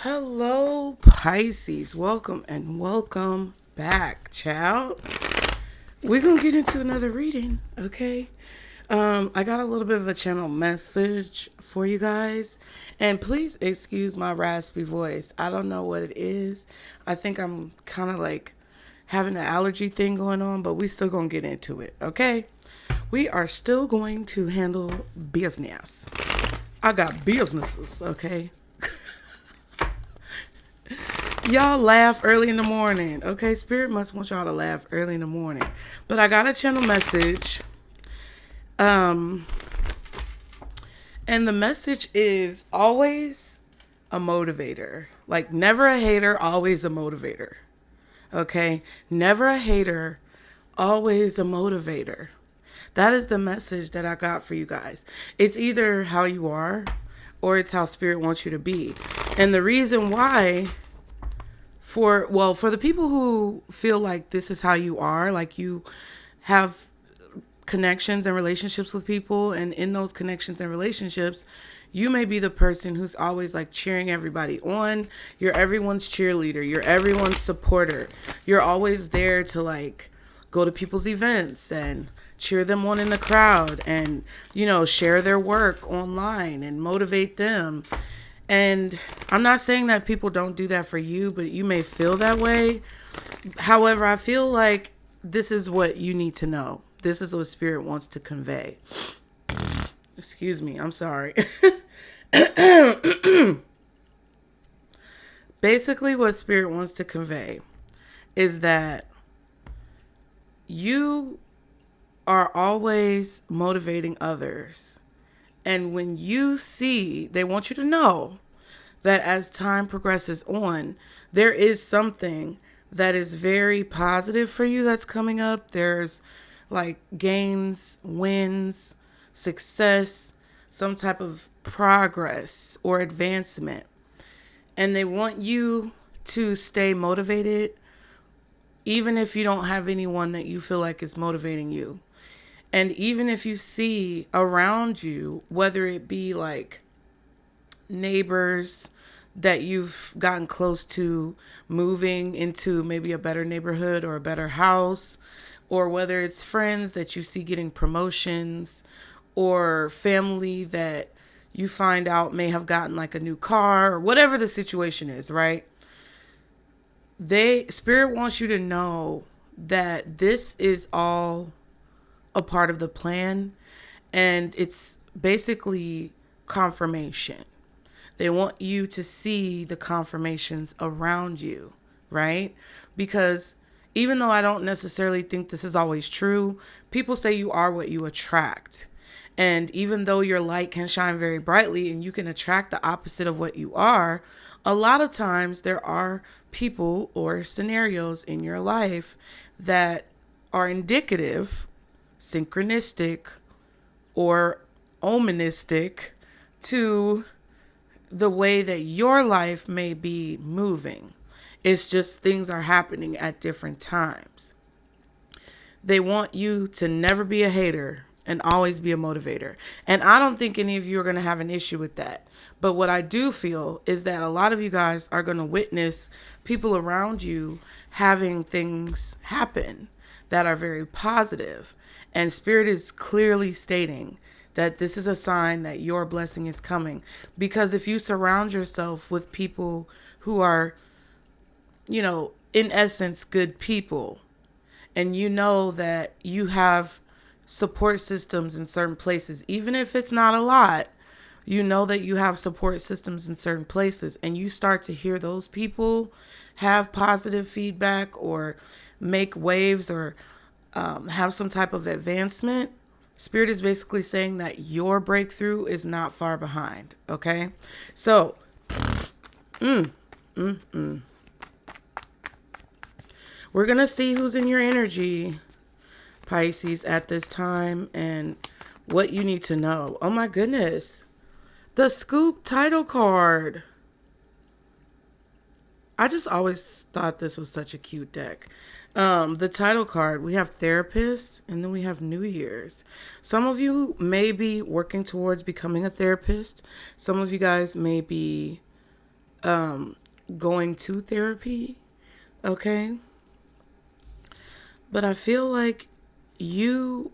Hello, Pisces. Welcome and welcome back, child. We're going to get into another reading, okay? I got a little bit of a channel message for you guys. And please excuse my raspy voice. I don't know what it is. I think I'm kind of like having an allergy thing going on, but we still going to get into it, okay? We are still going to handle business. I got businesses, okay? Y'all laugh early in the morning, okay? Spirit must want y'all to laugh early in the morning. But I got a channel message. And the message is always a motivator. Like never a hater, always a motivator. Okay? Never a hater, always a motivator. That is the message that I got for you guys. It's either how you are or it's how Spirit wants you to be. And the reason why for the people who feel like this is how you are, like you have connections and relationships with people, and in those connections and relationships, you may be the person who's always like cheering everybody on. You're everyone's cheerleader. You're everyone's supporter. You're always there to like go to people's events and cheer them on in the crowd and, share their work online and motivate them. And I'm not saying that people don't do that for you, but you may feel that way. However, I feel like this is what you need to know. This is what Spirit wants to convey. Excuse me, I'm sorry. Basically, what Spirit wants to convey is that you are always motivating others. And when you see, they want you to know that as time progresses on, there is something that is very positive for you that's coming up. There's like gains, wins, success, some type of progress or advancement. And they want you to stay motivated, even if you don't have anyone that you feel like is motivating you. And even if you see around you, whether it be like neighbors that you've gotten close to moving into maybe a better neighborhood or a better house, or whether it's friends that you see getting promotions, or family that you find out may have gotten like a new car, or whatever the situation is, right? Spirit wants you to know that this is all a part of the plan, and it's basically confirmation. They want you to see the confirmations around you, right? Because even though I don't necessarily think this is always true, people say you are what you attract. And even though your light can shine very brightly and you can attract the opposite of what you are, a lot of times there are people or scenarios in your life that are indicative, synchronistic, or omenistic to the way that your life may be moving. It's just things are happening at different times. They want you to never be a hater and always be a motivator. And I don't think any of you are going to have an issue with that. But what I do feel is that a lot of you guys are going to witness people around you having things happen that are very positive. And Spirit is clearly stating that this is a sign that your blessing is coming. Because if you surround yourself with people who are, in essence, good people, and you know that you have support systems in certain places, even if it's not a lot, you know that you have support systems in certain places, and you start to hear those people have positive feedback or make waves or have some type of advancement. Spirit is basically saying that your breakthrough is not far behind. Okay. So, we're going to see who's in your energy, Pisces, at this time and what you need to know. Oh my goodness. The Scoop title card. I just always thought this was such a cute deck. The title card, we have therapist, and then we have New Year's. Some of you may be working towards becoming a therapist. Some of you guys may be going to therapy, okay? But I feel like angel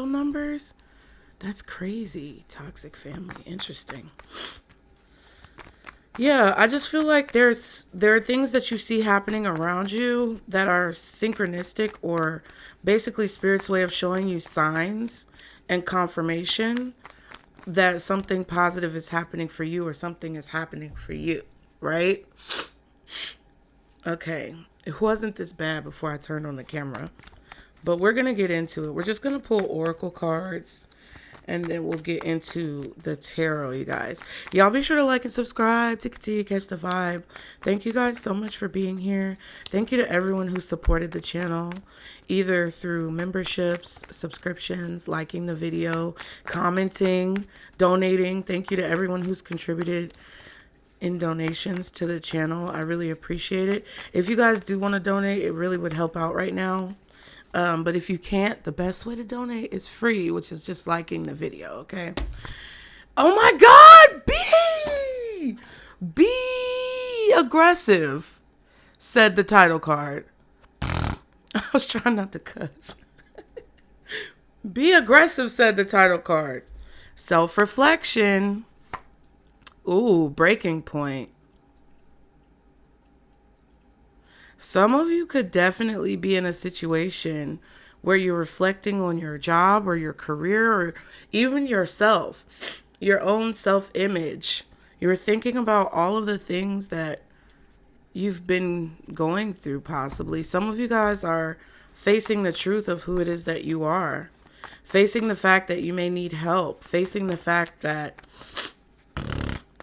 numbers. That's crazy. Toxic family. Interesting. Yeah, I just feel like there are things that you see happening around you that are synchronistic, or basically Spirit's way of showing you signs and confirmation that something positive is happening for you, or something is happening for you, right? Okay, it wasn't this bad before I turned on the camera, but we're going to get into it. We're just going to pull oracle cards, and then we'll get into the tarot, you guys. Y'all be sure to like and subscribe to continue to catch the vibe. Thank you guys so much for being here. Thank you to everyone who supported the channel, either through memberships, subscriptions, liking the video, commenting, donating. Thank you to everyone who's contributed in donations to the channel. I really appreciate it. If you guys do want to donate, it really would help out right now. But if you can't, the best way to donate is free, which is just liking the video, okay? Oh my God! Be aggressive, said the title card. I was trying not to cuss. Be aggressive, said the title card. Self-reflection. Ooh, breaking point. Some of you could definitely be in a situation where you're reflecting on your job or your career, or even yourself, your own self-image. You're thinking about all of the things that you've been going through, possibly. Some of you guys are facing the truth of who it is that you are, facing the fact that you may need help, facing the fact that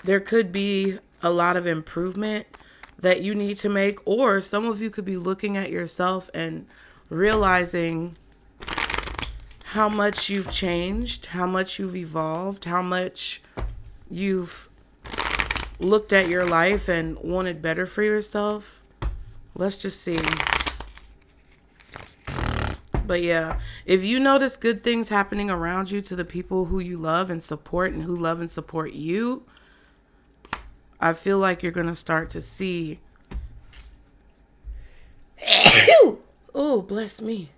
there could be a lot of improvement that you need to make, or some of you could be looking at yourself and realizing how much you've changed, how much you've evolved, how much you've looked at your life and wanted better for yourself. Let's just see. But yeah, if you notice good things happening around you to the people who you love and support, and who love and support you, I feel like you're going to start to see. Oh, bless me.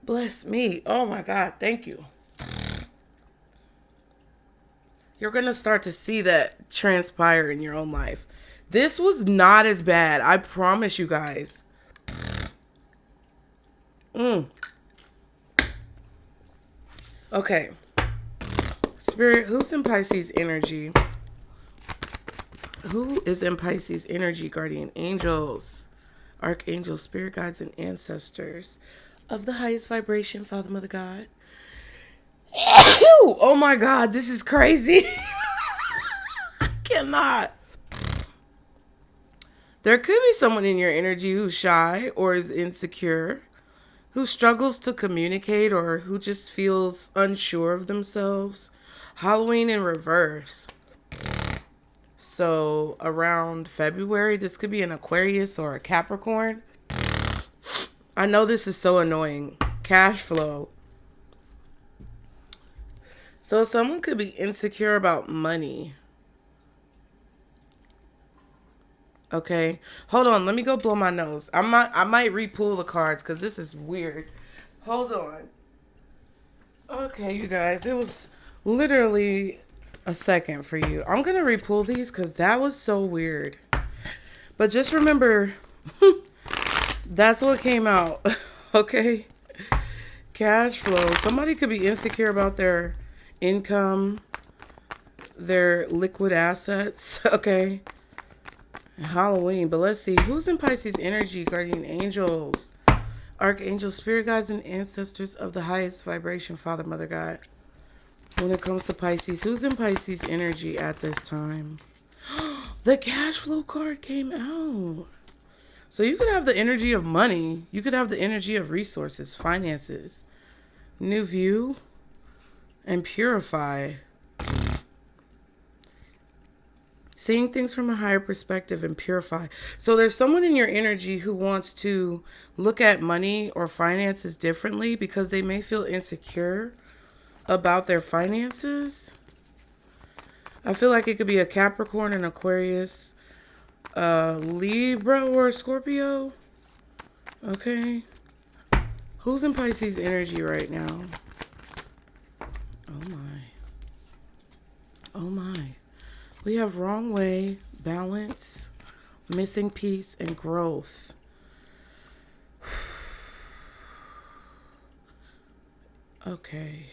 Bless me. Oh my God. Thank you. You're going to start to see that transpire in your own life. This was not as bad. I promise you guys. Okay. Spirit, who's in Pisces energy? Who is in Pisces energy? Guardian angels, archangels, spirit guides, and ancestors of the highest vibration, Father, Mother, God. Oh my God, this is crazy. I cannot. There could be someone in your energy who's shy or is insecure, who struggles to communicate, or who just feels unsure of themselves. Halloween in reverse. So around February, this could be an Aquarius or a Capricorn. I know this is so annoying. Cash flow. So someone could be insecure about money. Okay. Hold on. Let me go blow my nose. I might re-pull the cards because this is weird. Hold on. Okay, you guys. It was literally a second for you. I'm going to re-pull these because that was so weird. But just remember, that's what came out. Okay? Cash flow. Somebody could be insecure about their income, their liquid assets. Okay? Halloween. But let's see. Who's in Pisces energy? Guardian angels, archangels, spirit guides, and ancestors of the highest vibration, Father, Mother, God. When it comes to Pisces, who's in Pisces energy at this time? The cash flow card came out. So you could have the energy of money. You could have the energy of resources, finances, new view, and purify. Seeing things from a higher perspective and purify. So there's someone in your energy who wants to look at money or finances differently because they may feel insecure about their finances. I feel like it could be a Capricorn, an Aquarius, Libra, or a Scorpio. Okay. Who's in Pisces energy right now? Oh my. Oh my. We have wrong way, balance, missing piece, and growth. Okay.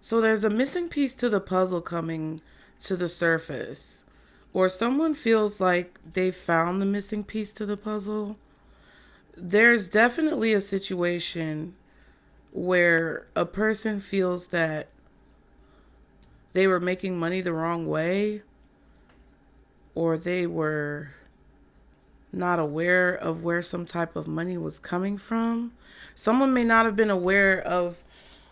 So there's a missing piece to the puzzle coming to the surface. Or someone feels like they found the missing piece to the puzzle. There's definitely a situation where a person feels that they were making money the wrong way, or they were not aware of where some type of money was coming from. Someone may not have been aware of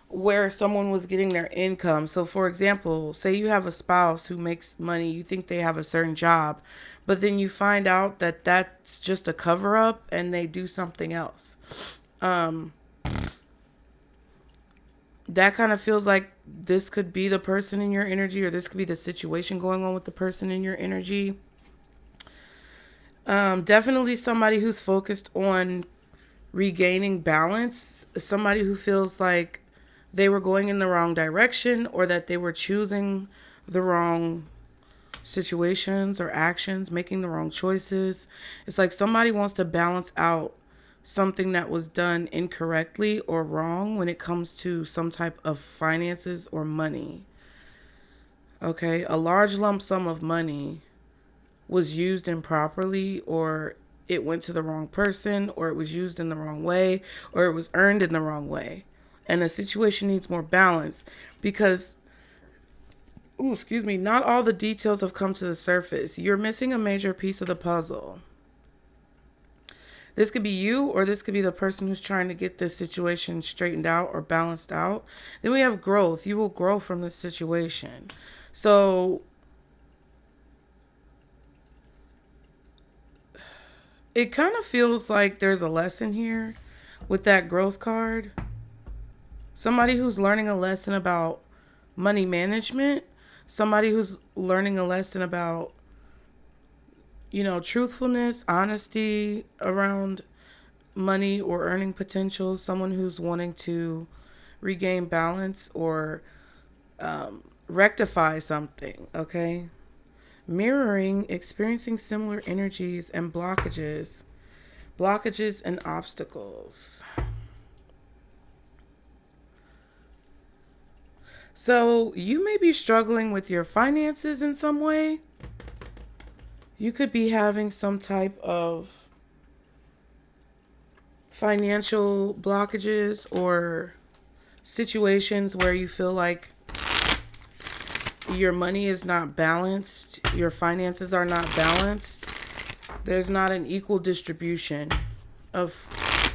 where someone was getting their income. So for example, say you have a spouse who makes money, you think they have a certain job, but then you find out that that's just a cover up and they do something else. That kind of feels like this could be the person in your energy, or this could be the situation going on with the person in your energy. Definitely somebody who's focused on regaining balance, somebody who feels like they were going in the wrong direction, or that they were choosing the wrong situations or actions, making the wrong choices. It's like somebody wants to balance out something that was done incorrectly or wrong when it comes to some type of finances or money. Okay, a large lump sum of money was used improperly, or it went to the wrong person, or it was used in the wrong way, or it was earned in the wrong way. And the situation needs more balance because, not all the details have come to the surface. You're missing a major piece of the puzzle. This could be you, or this could be the person who's trying to get this situation straightened out or balanced out. Then we have growth. You will grow from this situation. So it kind of feels like there's a lesson here with that growth card. Somebody who's learning a lesson about money management. Somebody who's learning a lesson about, truthfulness, honesty around money or earning potential. Someone who's wanting to regain balance or rectify something, okay? Mirroring, experiencing similar energies and blockages and obstacles. So you may be struggling with your finances in some way. You could be having some type of financial blockages or situations where you feel like your money is not balanced, your finances are not balanced. There's not an equal distribution of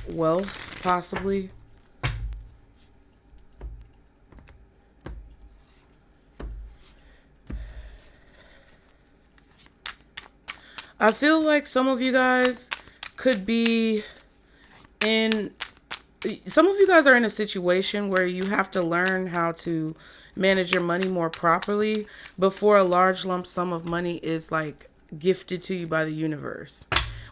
wealth, possibly. I feel like some of you guys could be some of you guys are in a situation where you have to learn how to manage your money more properly before a large lump sum of money is like gifted to you by the universe,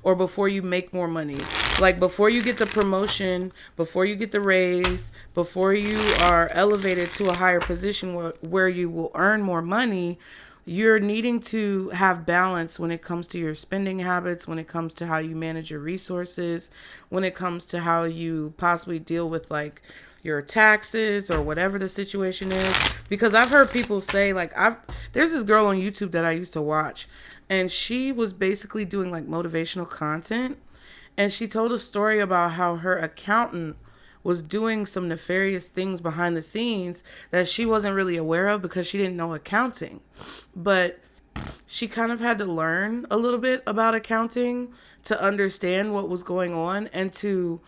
or before you make more money. Like before you get the promotion, before you get the raise, before you are elevated to a higher position where you will earn more money, you're needing to have balance when it comes to your spending habits, when it comes to how you manage your resources, when it comes to how you possibly deal with like your taxes or whatever the situation is. Because I've heard people say, like, there's this girl on YouTube that I used to watch, and she was basically doing like motivational content, and she told a story about how her accountant was doing some nefarious things behind the scenes that she wasn't really aware of because she didn't know accounting. But she kind of had to learn a little bit about accounting to understand what was going on and to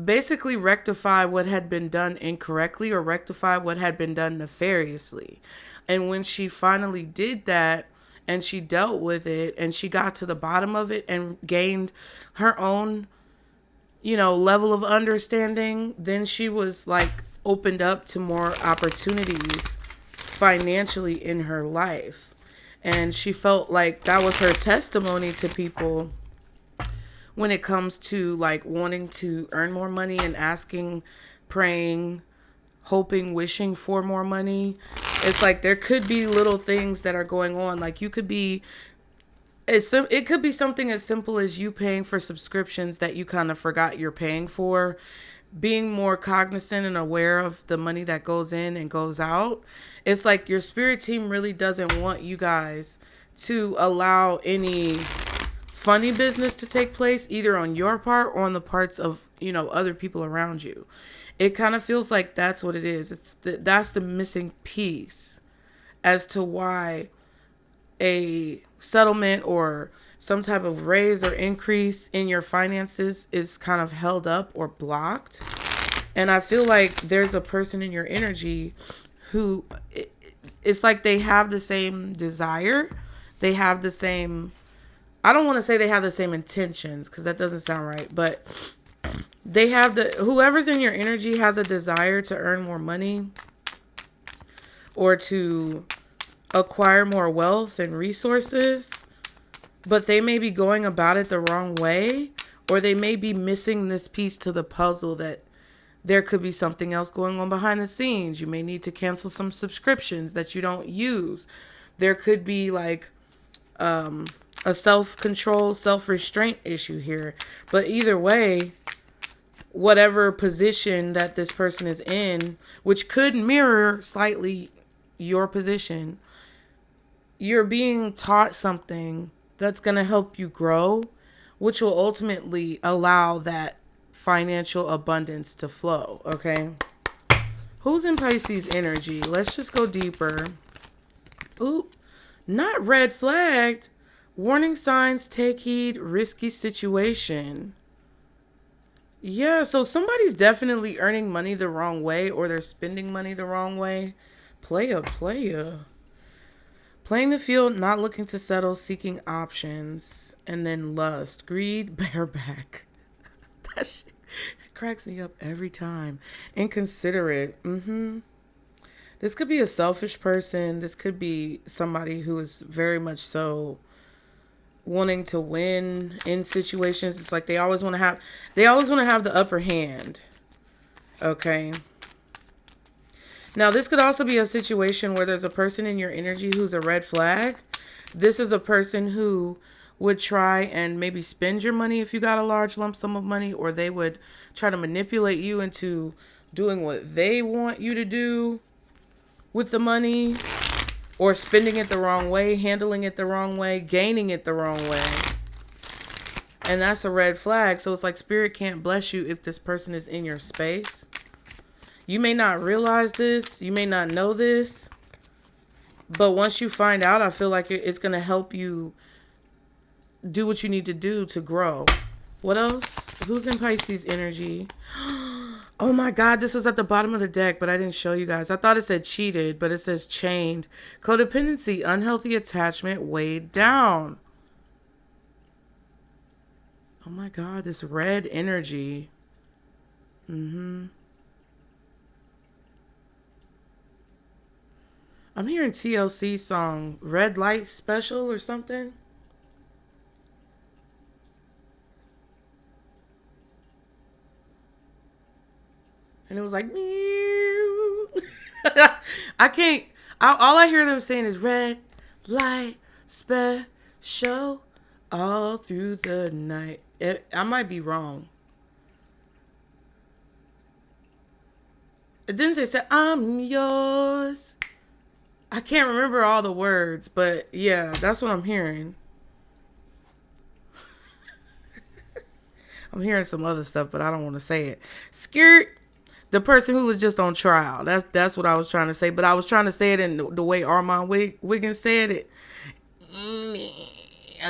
basically rectify what had been done incorrectly or rectify what had been done nefariously. And when she finally did that and she dealt with it and she got to the bottom of it and gained her own level of understanding, then she was like opened up to more opportunities financially in her life. And she felt like that was her testimony to people when it comes to like wanting to earn more money and asking, praying, hoping, wishing for more money. It's like there could be little things that are going on. Like you could be, it could be something as simple as you paying for subscriptions that you kind of forgot you're paying for. Being more cognizant and aware of the money that goes in and goes out. It's like your spirit team really doesn't want you guys to allow any funny business to take place, either on your part or on the parts of, other people around you. It kind of feels like that's what it is. That's the missing piece as to why a settlement or some type of raise or increase in your finances is kind of held up or blocked. And I feel like there's a person in your energy who, it's like they have the same desire. They have the same, I don't want to say they have the same intentions because that doesn't sound right, but they have whoever's in your energy has a desire to earn more money or to acquire more wealth and resources. But they may be going about it the wrong way, or they may be missing this piece to the puzzle that there could be something else going on behind the scenes. You may need to cancel some subscriptions that you don't use. There could be like a self-control, self-restraint issue here. But either way, whatever position that this person is in, which could mirror slightly your position, you're being taught something that's going to help you grow, which will ultimately allow that financial abundance to flow, okay? Who's in Pisces energy? Let's just go deeper. Ooh, not red flagged. Warning signs, take heed, risky situation. Yeah, so somebody's definitely earning money the wrong way, or they're spending money the wrong way. Playa. Playing the field, not looking to settle, seeking options, and then lust, greed, bareback. That shit cracks me up every time. Inconsiderate. This could be a selfish person. This could be somebody who is very much so wanting to win in situations. It's like they always want to have the upper hand. Okay. Now, this could also be a situation where there's a person in your energy who's a red flag. This is a person who would try and maybe spend your money if you got a large lump sum of money, or they would try to manipulate you into doing what they want you to do with the money, or spending it the wrong way, handling it the wrong way, gaining it the wrong way. And that's a red flag. So it's like spirit can't bless you if this person is in your space. You may not realize this. You may not know this. But once you find out, I feel like it's going to help you do what you need to do to grow. What else? Who's in Pisces energy? Oh my God, this was at the bottom of the deck, but I didn't show you guys. I thought it said cheated, but it says chained. Codependency, unhealthy attachment, weighed down. Oh my God, this red energy. I'm hearing TLC song, Red Light Special or something. And it was like, meow. I can't, all I hear them saying is red light special all through the night. I might be wrong. It didn't say, I'm yours. I can't remember all the words, but yeah, that's what I'm hearing. I'm hearing some other stuff, but I don't want to say it. Skirt. The person who was just on trial. That's what I was trying to say. But I was trying to say it in the way Armand Wiggins said it.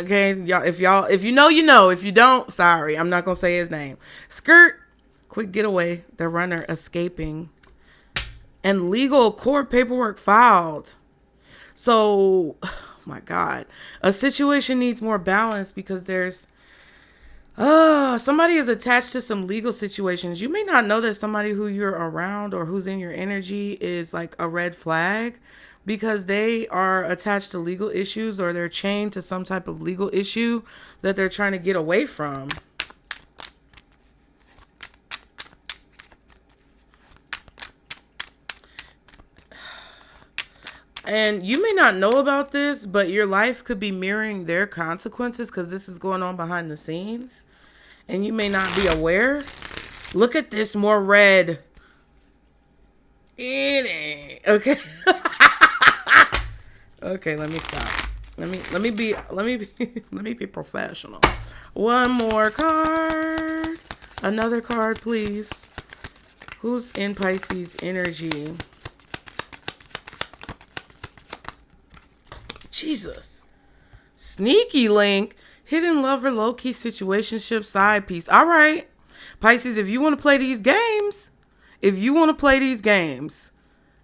Okay, if you know, you know. If you don't, sorry. I'm not going to say his name. Skirt. Quick getaway. The runner escaping. And legal court paperwork filed. So, oh my God. A situation needs more balance because there's somebody is attached to some legal situations. You may not know that somebody who you're around or who's in your energy is like a red flag, because they are attached to legal issues, or they're chained to some type of legal issue that they're trying to get away from. And you may not know about this, but your life could be mirroring their consequences, because this is going on behind the scenes and you may not be aware. Look at this, more red. It ain't. Okay. Okay, let me stop. Let me be professional. One more card. Another card, please. Who's in Pisces energy? Jesus. Sneaky link. Hidden lover, low-key situationship, side piece. All right. Pisces, if you want to play these games,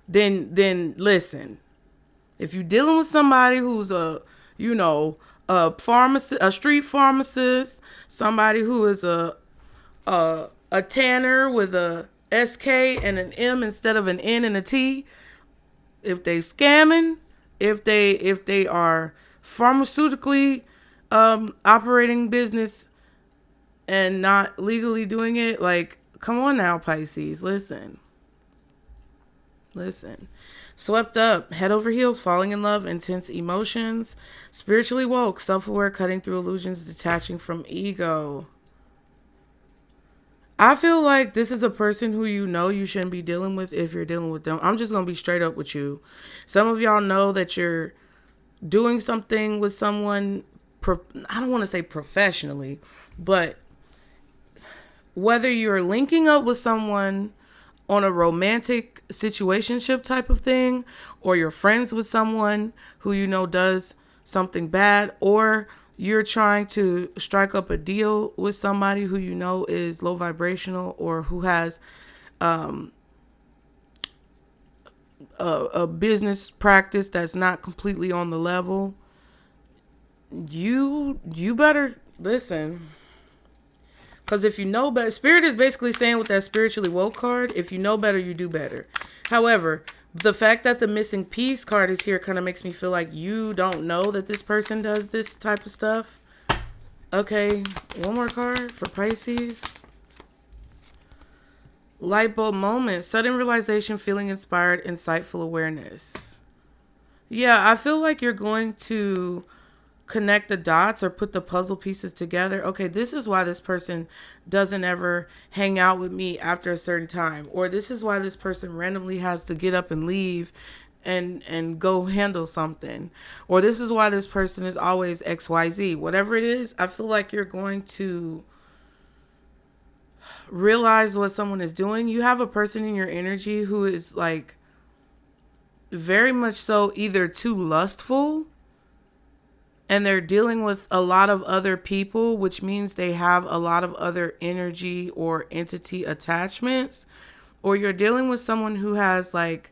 then listen. If you're dealing with somebody who's a pharmacist, a street pharmacist, somebody who is a tanner with a SK and an M instead of an N and a T, if they scamming, if they are pharmaceutically operating business and not legally doing it, like, come on now, Pisces, listen. Swept up, head over heels, falling in love, intense emotions, spiritually woke, self-aware, cutting through illusions, detaching from ego. I feel like this is a person who you shouldn't be dealing with if you're dealing with them. I'm just going to be straight up with you. Some of y'all know that you're doing something with someone, I don't want to say professionally, but whether you're linking up with someone on a romantic situationship type of thing, or you're friends with someone who does something bad, or you're trying to strike up a deal with somebody who is low vibrational, or who has a business practice that's not completely on the level, you better listen. Because if you know better, Spirit is basically saying with that spiritually woke card, if you know better, you do better. However, the fact that the missing piece card is here kind of makes me feel like you don't know that this person does this type of stuff. Okay, one more card for Pisces. Light bulb moment, sudden realization, feeling inspired, insightful awareness. Yeah, I feel like you're going to connect the dots or put the puzzle pieces together. Okay, this is why this person doesn't ever hang out with me after a certain time, or this is why this person randomly has to get up and leave and go handle something, or this is why this person is always XYZ. Whatever it is, I feel like you're going to realize what someone is doing. You have a person in your energy who is like very much so either too lustful, and they're dealing with a lot of other people, which means they have a lot of other energy or entity attachments, or you're dealing with someone who has like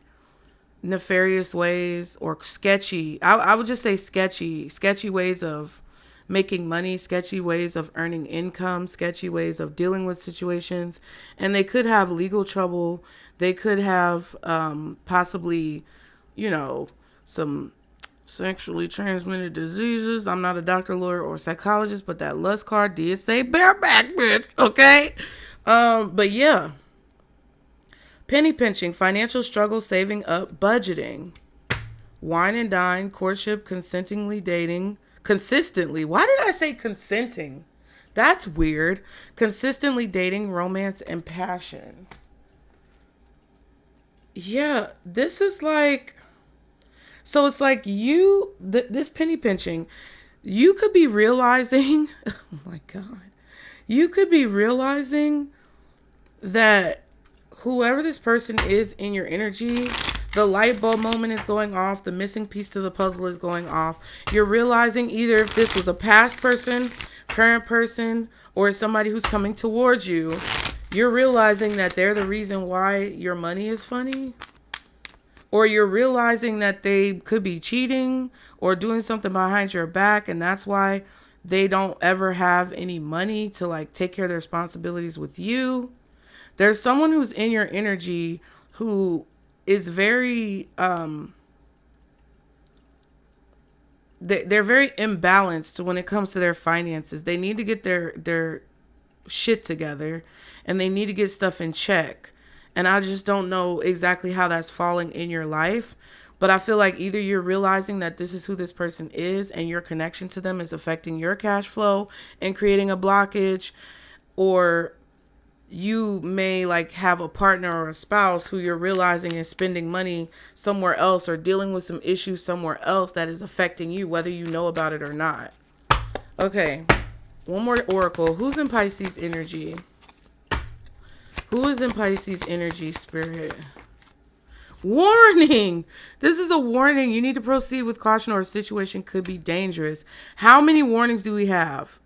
nefarious ways or sketchy, I would just say sketchy ways of making money, sketchy ways of earning income, sketchy ways of dealing with situations. And they could have legal trouble. They could have possibly, some sexually transmitted diseases. I'm not a doctor, lawyer, or psychologist, but that lust card did say bareback, bitch. Okay. But yeah. Penny pinching, financial struggle, saving up, budgeting, wine and dine, courtship, consistently dating. Why did I say consenting? That's weird. Consistently dating, romance, and passion. Yeah, this is like, so it's like this penny pinching, you could be realizing, oh my God, you could be realizing that whoever this person is in your energy, the light bulb moment is going off. The missing piece to the puzzle is going off. You're realizing either if this was a past person, current person, or somebody who's coming towards you, you're realizing that they're the reason why your money is funny. Or you're realizing that they could be cheating or doing something behind your back, and that's why they don't ever have any money to like take care of their responsibilities with you. There's someone who's in your energy who is very they're very imbalanced when it comes to their finances. They need to get their shit together, and they need to get stuff in check. And I just don't know exactly how that's falling in your life. But I feel like either you're realizing that this is who this person is and your connection to them is affecting your cash flow and creating a blockage, or you may like have a partner or a spouse who you're realizing is spending money somewhere else or dealing with some issues somewhere else that is affecting you, whether you know about it or not. Okay, one more oracle. Who's in Pisces energy? Who is in Pisces energy, spirit? Warning! This is a warning. You need to proceed with caution or a situation could be dangerous. How many warnings do we have?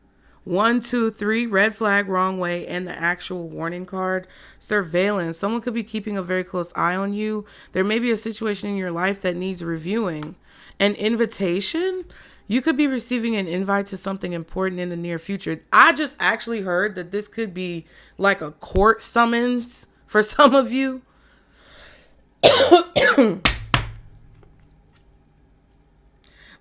1, 2, 3, red flag, wrong way, and the actual warning card. Surveillance. Someone could be keeping a very close eye on you. There may be a situation in your life that needs reviewing. An invitation? You could be receiving an invite to something important in the near future. I just actually heard that this could be like a court summons for some of you.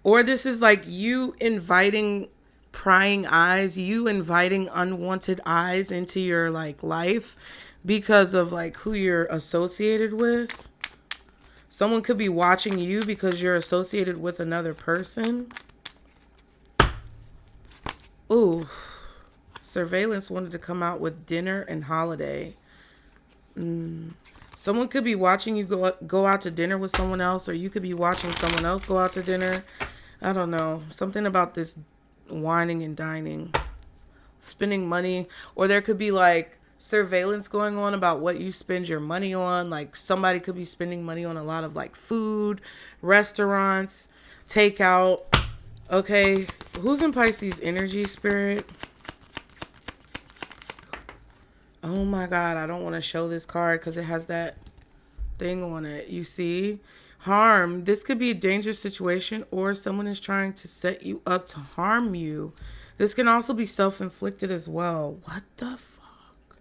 Or this is like you inviting prying eyes, you inviting unwanted eyes into your like life because of like who you're associated with. Someone could be watching you because you're associated with another person. Ooh, surveillance wanted to come out with dinner and holiday. Someone could be watching you go out to dinner with someone else, or you could be watching someone else go out to dinner. I don't know. Something about this whining and dining, spending money, or there could be like surveillance going on about what you spend your money on. Like somebody could be spending money on a lot of like food, restaurants, takeout. Okay, who's in Pisces energy, spirit? Oh my God, I don't want to show this card because it has that thing on it. You see? Harm. This could be a dangerous situation, or someone is trying to set you up to harm you. This can also be self-inflicted as well. What the fuck?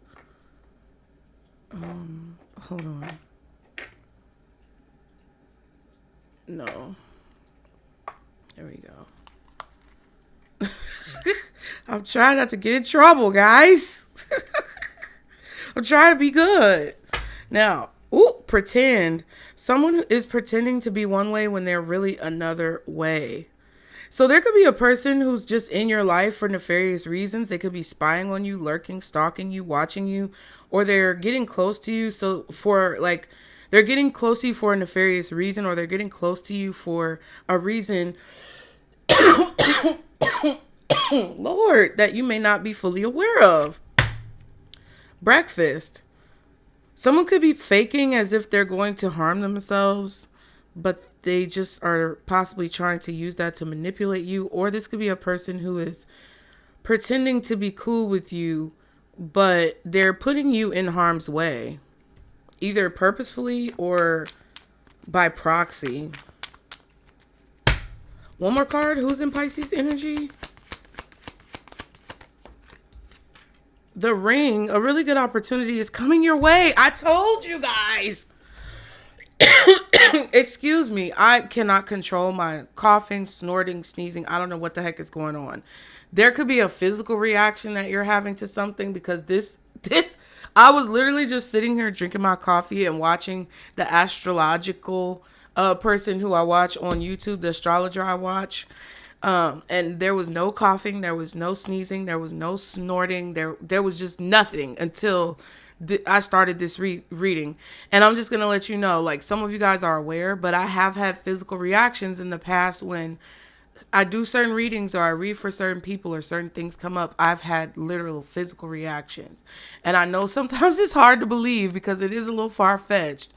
Hold on. No. There we go. I'm trying not to get in trouble, guys. I'm trying to be good. Now, pretend. Someone is pretending to be one way when they're really another way. So there could be a person who's just in your life for nefarious reasons. They could be spying on you, lurking, stalking you, watching you, or they're getting close to you. So for like, they're getting close to you for a nefarious reason, or they're getting close to you for a reason, Lord, that you may not be fully aware of. Breakfast. Someone could be faking as if they're going to harm themselves, but they just are possibly trying to use that to manipulate you. Or this could be a person who is pretending to be cool with you, but they're putting you in harm's way, either purposefully or by proxy. One more card. Who's in Pisces energy? The Ring. A really good opportunity is coming your way. I told you guys. Excuse me. I cannot control my coughing, snorting, sneezing. I don't know what the heck is going on. There could be a physical reaction that you're having to something, because this, I was literally just sitting here drinking my coffee and watching the astrological person who I watch on YouTube, the astrologer I watch. And there was no coughing, there was no sneezing, there was no snorting, there was just nothing until I started this reading. And I'm just going to let you know, like, some of you guys are aware, but I have had physical reactions in the past when I do certain readings or I read for certain people or certain things come up. I've had literal physical reactions. And I know sometimes it's hard to believe because it is a little far-fetched.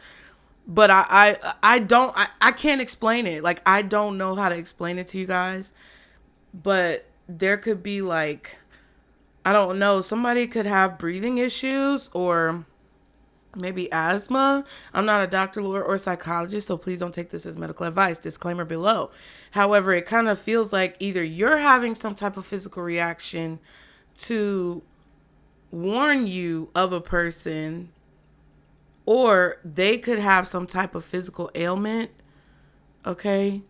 But I can't explain it. Like, I don't know how to explain it to you guys. But there could be like, I don't know, somebody could have breathing issues or maybe asthma. I'm not a doctor, lawyer, or psychologist, so please don't take this as medical advice. Disclaimer below. However, it kind of feels like either you're having some type of physical reaction to warn you of a person, or they could have some type of physical ailment. Okay.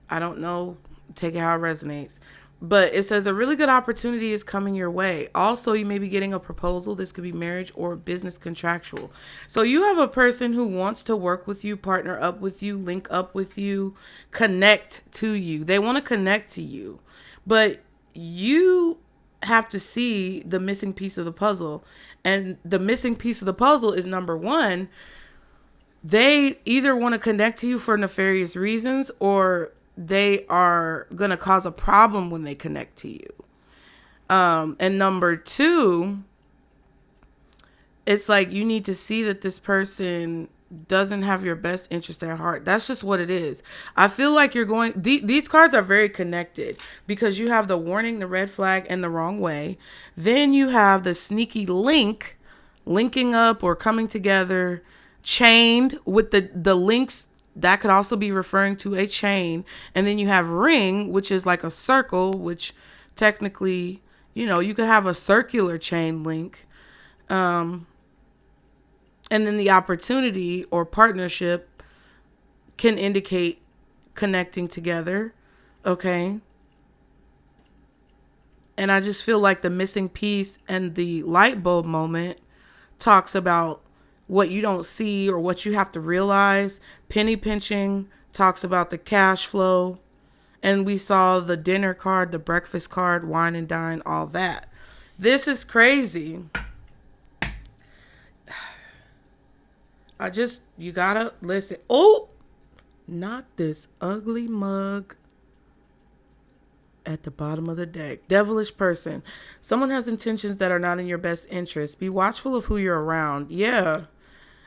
I don't know Take it how it resonates. But it says a really good opportunity is coming your way. Also, you may be getting a proposal. This could be marriage or business contractual. So you have a person who wants to work with you, partner up with you, link up with you, connect to you. They want to connect to you. But you have to see the missing piece of the puzzle. And the missing piece of the puzzle is, number one, they either want to connect to you for nefarious reasons, or they are going to cause a problem when they connect to you. And number two, it's like you need to see that this person doesn't have your best interest at heart. That's just what it is. I feel like you're going, these cards are very connected because you have the warning, the red flag, and the wrong way. Then you have the sneaky linking up or coming together, chained with the links. That could also be referring to a chain. And then you have ring, which is like a circle, which technically, you could have a circular chain link. And then the opportunity or partnership can indicate connecting together. Okay. And I just feel like the missing piece and the light bulb moment talks about what you don't see or what you have to realize. Penny pinching talks about the cash flow. And we saw the dinner card, the breakfast card, wine and dine, all that. This is crazy. You gotta listen. Oh, not this ugly mug at the bottom of the deck. Devilish person. Someone has intentions that are not in your best interest. Be watchful of who you're around. Yeah.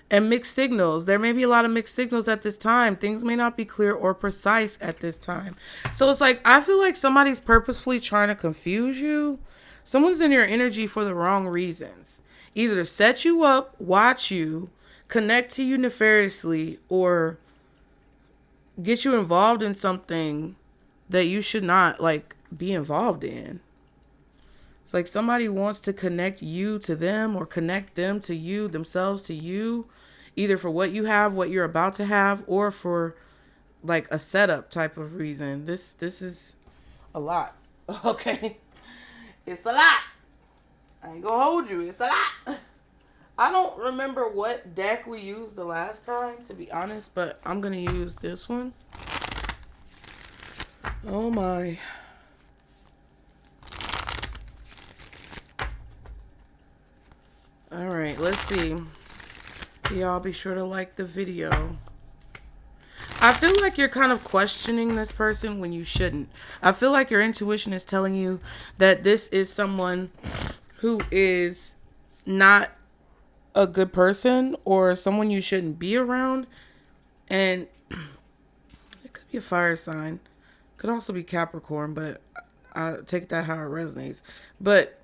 And mixed signals. There may be a lot of mixed signals at this time. Things may not be clear or precise at this time. So it's like, I feel like somebody's purposefully trying to confuse you. Someone's in your energy for the wrong reasons. Either to set you up, watch you, connect to you nefariously, or get you involved in something that you should not be involved in. It's like somebody wants to connect you to them or connect them to you, themselves to you, either for what you have, what you're about to have, or for a setup type of reason. This is a lot. Okay. It's a lot. I ain't gonna hold you. It's a lot. I don't remember what deck we used the last time, to be honest, but I'm gonna use this one. Oh my. All right, let's see. Y'all be sure to like the video. I feel like you're kind of questioning this person when you shouldn't. I feel like your intuition is telling you that this is someone who is not a good person or someone you shouldn't be around. And it could be a fire sign. Could also be Capricorn, but I take that how it resonates. But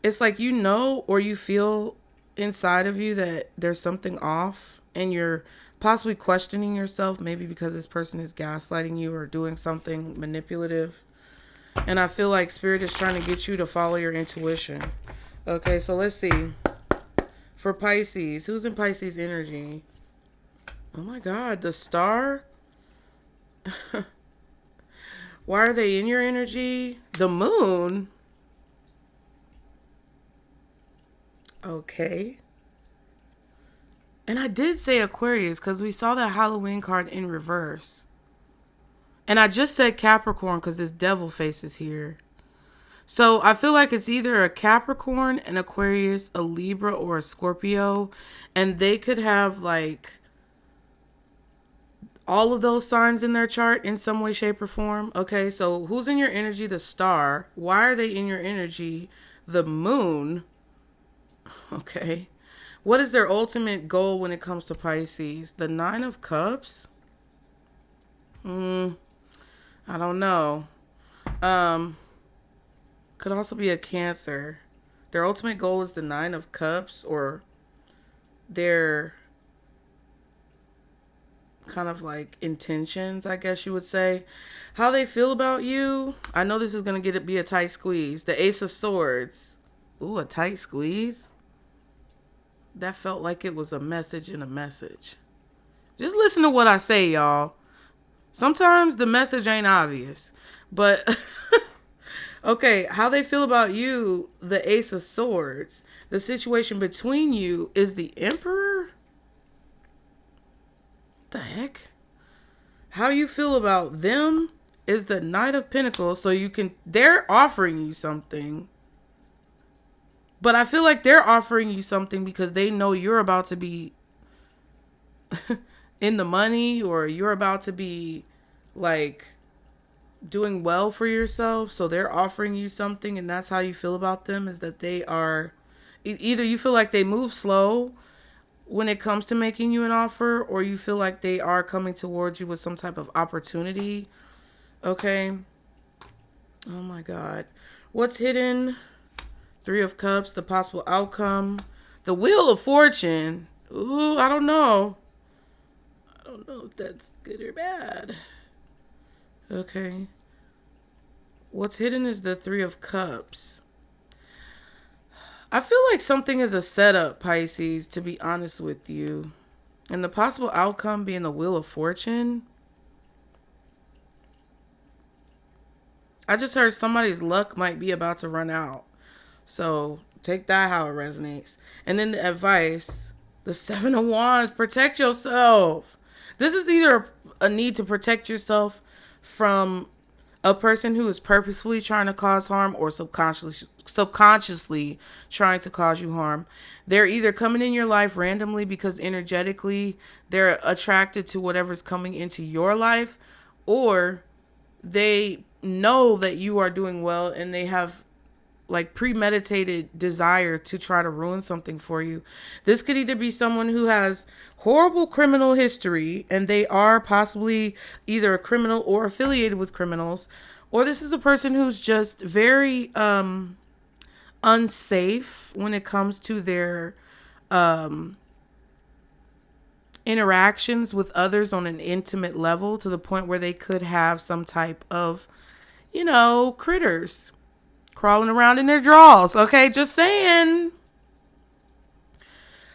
it's like or you feel inside of you that there's something off, and you're possibly questioning yourself, maybe because this person is gaslighting you or doing something manipulative. And I feel like Spirit is trying to get you to follow your intuition. Okay, so let's see. For Pisces, who's in Pisces energy? Oh my God, the Star? Why are they in your energy? The Moon? Okay. And I did say Aquarius because we saw that Halloween card in reverse. And I just said Capricorn because this devil face is here. So I feel like it's either a Capricorn, an Aquarius, a Libra, or a Scorpio. And they could have all of those signs in their chart in some way, shape, or form. Okay, so who's in your energy? The Star. Why are they in your energy? The Moon. Okay. What is their ultimate goal when it comes to Pisces? The Nine of Cups? I don't know. Could also be a Cancer. Their ultimate goal is the Nine of Cups, or their kind of intentions, I guess you would say. How they feel about you. I know this is going to be a tight squeeze. The Ace of Swords. Ooh, a tight squeeze. That felt like it was a message in a message. Just listen to what I say, y'all. Sometimes the message ain't obvious. But okay, how they feel about you, the Ace of Swords. The situation between you is the Emperor? The heck? How you feel about them is the Knight of Pentacles. So they're offering you something. But I feel like they're offering you something because they know you're about to be in the money, or you're about to be like doing well for yourself. So they're offering you something, and that's how you feel about them, is that they are either you feel like they move slow when it comes to making you an offer, or you feel like they are coming towards you with some type of opportunity. Okay. Oh my God. What's hidden? Three of Cups, the possible outcome. The Wheel of Fortune. Ooh, I don't know. I don't know if that's good or bad. Okay. What's hidden is the Three of Cups. I feel like something is a setup, Pisces, to be honest with you. And the possible outcome being the Wheel of Fortune. I just heard somebody's luck might be about to run out. So take that how it resonates. And then the advice, the Seven of Wands, protect yourself. This is either a need to protect yourself from a person who is purposefully trying to cause harm, or subconsciously trying to cause you harm. They're either coming in your life randomly because energetically they're attracted to whatever's coming into your life, or they know that you are doing well and they have like premeditated desire to try to ruin something for you. This could either be someone who has horrible criminal history and they are possibly either a criminal or affiliated with criminals, or this is a person who's just very unsafe when it comes to their interactions with others on an intimate level, to the point where they could have some type of, critters crawling around in their drawers. Okay, just saying.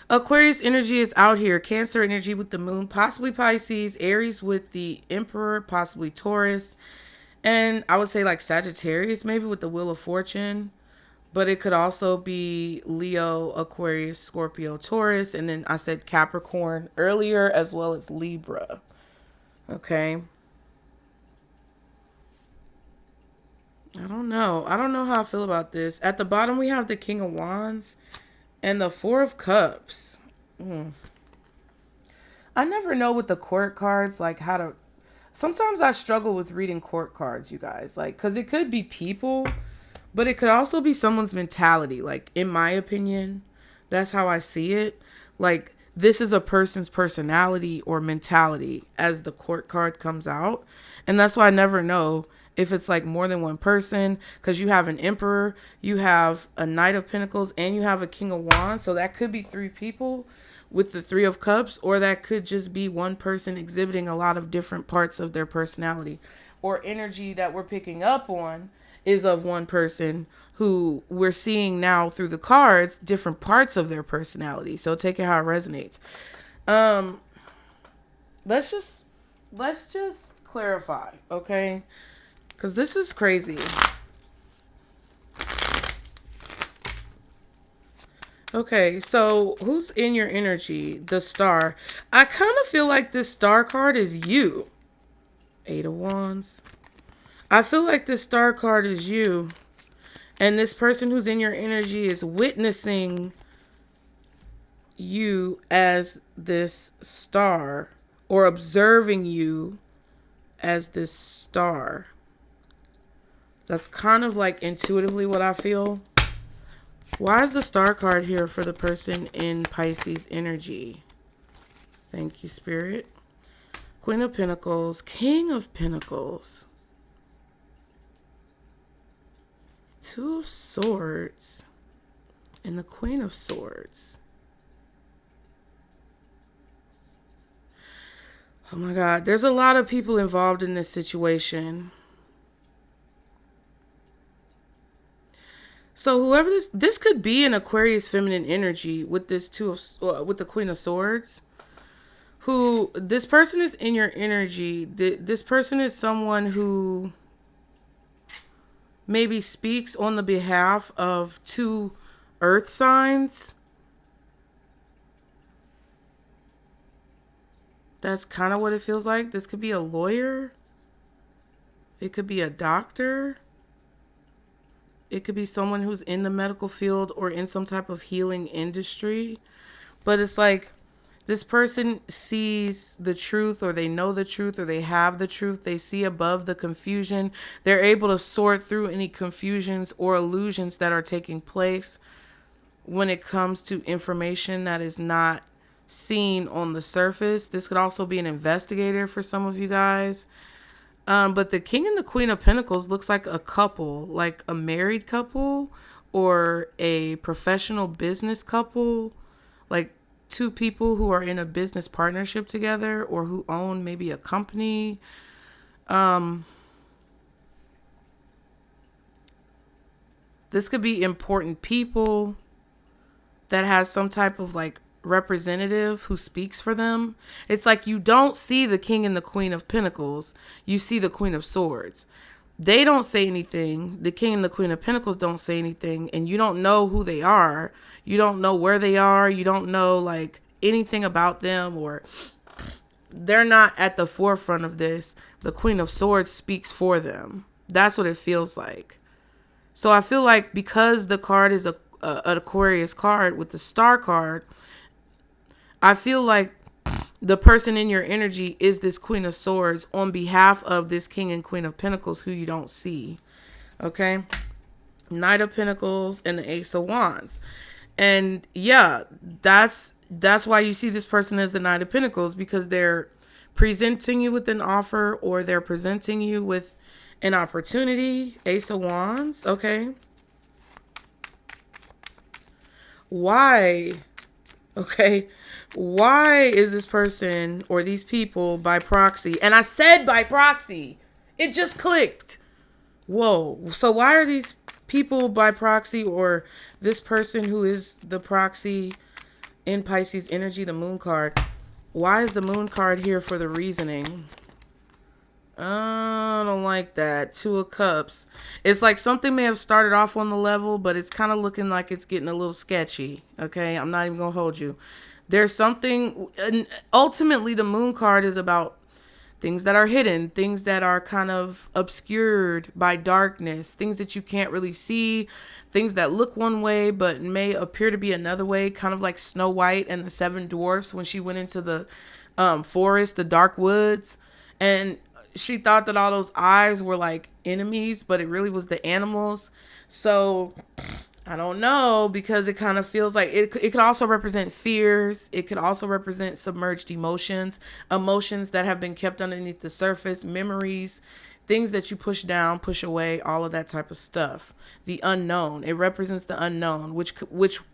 Aquarius energy is out here. Cancer energy with the moon, possibly Pisces. Aries with the Emperor, possibly Taurus. And I would say like Sagittarius maybe with the Wheel of Fortune. But it could also be Leo, Aquarius, Scorpio, Taurus. And then I said Capricorn earlier, as well as Libra. Okay. I don't know. I don't know how I feel about this. At the bottom, we have the King of Wands and the Four of Cups. I never know with the court cards, like how to... Sometimes I struggle with reading court cards, you guys. Like, because it could be people, but it could also be someone's mentality. Like, in my opinion, that's how I see it. Like, this is a person's personality or mentality as the court card comes out. And that's why I never know if it's like more than one person, because you have an Emperor, you have a Knight of Pentacles, and you have a King of Wands. So that could be three people with the Three of Cups, or that could just be one person exhibiting a lot of different parts of their personality, or energy that we're picking up on is of one person who we're seeing now through the cards, different parts of their personality. So take it how it resonates. Let's just clarify, okay? Because this is crazy. Okay, so who's in your energy? The Star. I kind of feel like this Star card is you. Eight of Wands. I feel like this Star card is you. And this person who's in your energy is witnessing you as this star, or observing you as this star. That's kind of like intuitively what I feel. Why is the Star card here for the person in Pisces energy? Thank you, Spirit. Queen of Pentacles, King of Pentacles, Two of Swords, and the Queen of Swords. Oh my God, there's a lot of people involved in this situation. So whoever this could be an Aquarius feminine energy with this with the Queen of Swords. who, this person is in your energy. This person is someone who maybe speaks on the behalf of two earth signs. That's kind of what it feels like. This could be a lawyer. It could be a doctor. It could be someone who's in the medical field or in some type of healing industry. But it's like this person sees the truth, or they know the truth, or they have the truth. They see above the confusion. They're able to sort through any confusions or illusions that are taking place when it comes to information that is not seen on the surface. This could also be an investigator for some of you guys. But the King and the Queen of Pentacles looks like a couple, like a married couple or a professional business couple, like two people who are in a business partnership together or who own maybe a company. This could be important people that has some type of like representative who speaks for them. It's like you don't see the King and the Queen of Pentacles. You see the Queen of Swords. They don't say anything. The King and the Queen of Pentacles don't say anything. And you don't know who they are. You don't know where they are. You don't know like anything about them, or they're not at the forefront of this. The Queen of Swords speaks for them. That's what it feels like. So I feel like because the card is an Aquarius card with the star card, I feel like the person in your energy is this Queen of Swords on behalf of this King and Queen of Pentacles who you don't see. Okay? Knight of Pentacles and the Ace of Wands. And yeah, that's why you see this person as the Knight of Pentacles, because they're presenting you with an offer, or they're presenting you with an opportunity. Ace of Wands. Okay? Why? Okay? Why is this person or these people by proxy? And I said by proxy. It just clicked. Whoa. So why are these people by proxy, or this person who is the proxy in Pisces energy, the Moon card? Why is the Moon card here for the reasoning? I don't like that. Two of Cups. It's like something may have started off on the level, but it's kind of looking like it's getting a little sketchy. Okay? I'm not even going to hold you. There's something, and ultimately the Moon card is about things that are hidden, things that are kind of obscured by darkness, things that you can't really see, things that look one way but may appear to be another way, kind of like Snow White and the Seven Dwarfs when she went into the forest, the dark woods, and she thought that all those eyes were like enemies, but it really was the animals. So I don't know, because it kind of feels like it could also represent fears. It could also represent submerged emotions that have been kept underneath the surface, memories, things that you push down, push away, all of that type of stuff. The unknown. It represents the unknown, which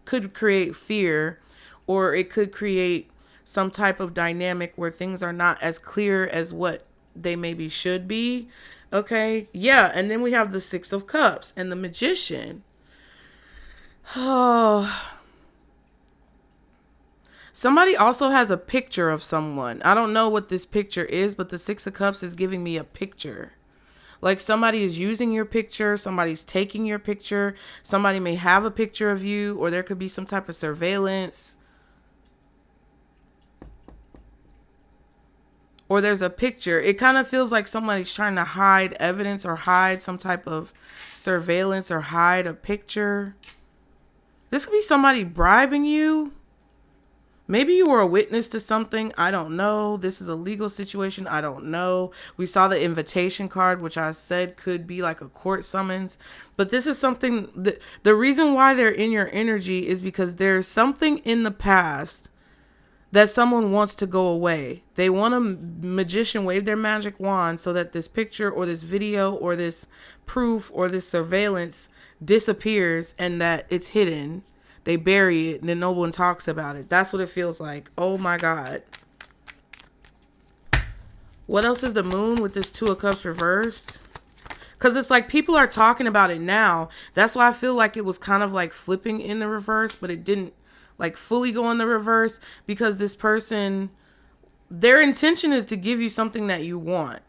could create fear, or it could create some type of dynamic where things are not as clear as what they maybe should be. Okay. Yeah. And then we have the Six of Cups and the Magician. Oh, somebody also has a picture of someone. I don't know what this picture is, but the Six of Cups is giving me a picture. Like somebody is using your picture. Somebody's taking your picture. Somebody may have a picture of you, or there could be some type of surveillance. Or there's a picture. It kind of feels like somebody's trying to hide evidence, or hide some type of surveillance, or hide a picture. This could be somebody bribing you. Maybe you were a witness to something. I don't know. This is a legal situation. I don't know. We saw the invitation card, which I said could be like a court summons. But this is something that the reason why they're in your energy is because there's something in the past that someone wants to go away. They want a magician wave their magic wand so that this picture or this video or this proof or this surveillance disappears and that it's hidden. They bury it and then no one talks about it. That's what it feels like. Oh my God. What else is the Moon with this Two of Cups reversed? Because it's like people are talking about it now. That's why I feel like it was kind of like flipping in the reverse, but it didn't like fully go in the reverse, because this person, their intention is to give you something that you want,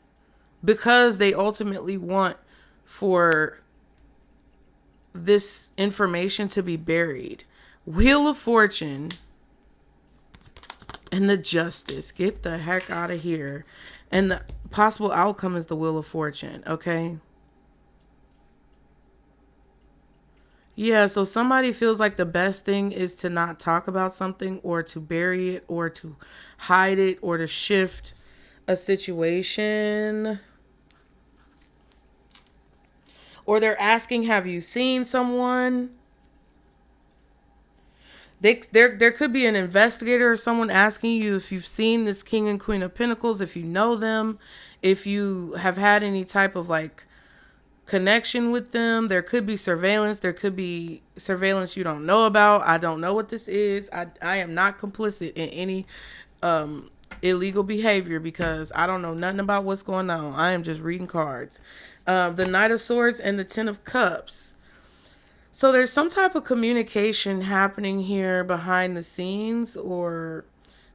because they ultimately want for this information to be buried. Wheel of Fortune and the Justice. Get the heck out of here. And the possible outcome is the Wheel of Fortune, okay? Yeah, so somebody feels like the best thing is to not talk about something, or to bury it, or to hide it, or to shift a situation. Or they're asking, have you seen someone? There could be an investigator or someone asking you if you've seen this King and Queen of Pentacles, if you know them, if you have had any type of like connection with them. There could be surveillance. There could be surveillance you don't know about. I don't know what this is. I am not complicit in any illegal behavior, because I don't know nothing about what's going on. I am just reading cards. The Knight of Swords and the Ten of Cups. So there's some type of communication happening here behind the scenes, or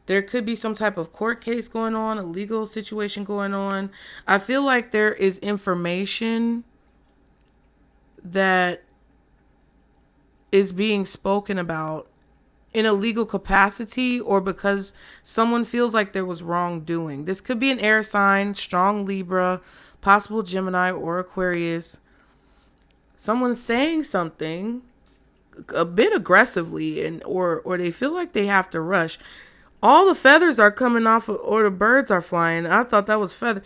there could be some type of court case going on, a legal situation going on. I feel like there is information that is being spoken about in a legal capacity, or because someone feels like there was wrongdoing. This could be an air sign, strong Libra, possible Gemini or Aquarius. Someone's saying something a bit aggressively, and or they feel like they have to rush. All the feathers are coming off, or the birds are flying. I thought that was feather.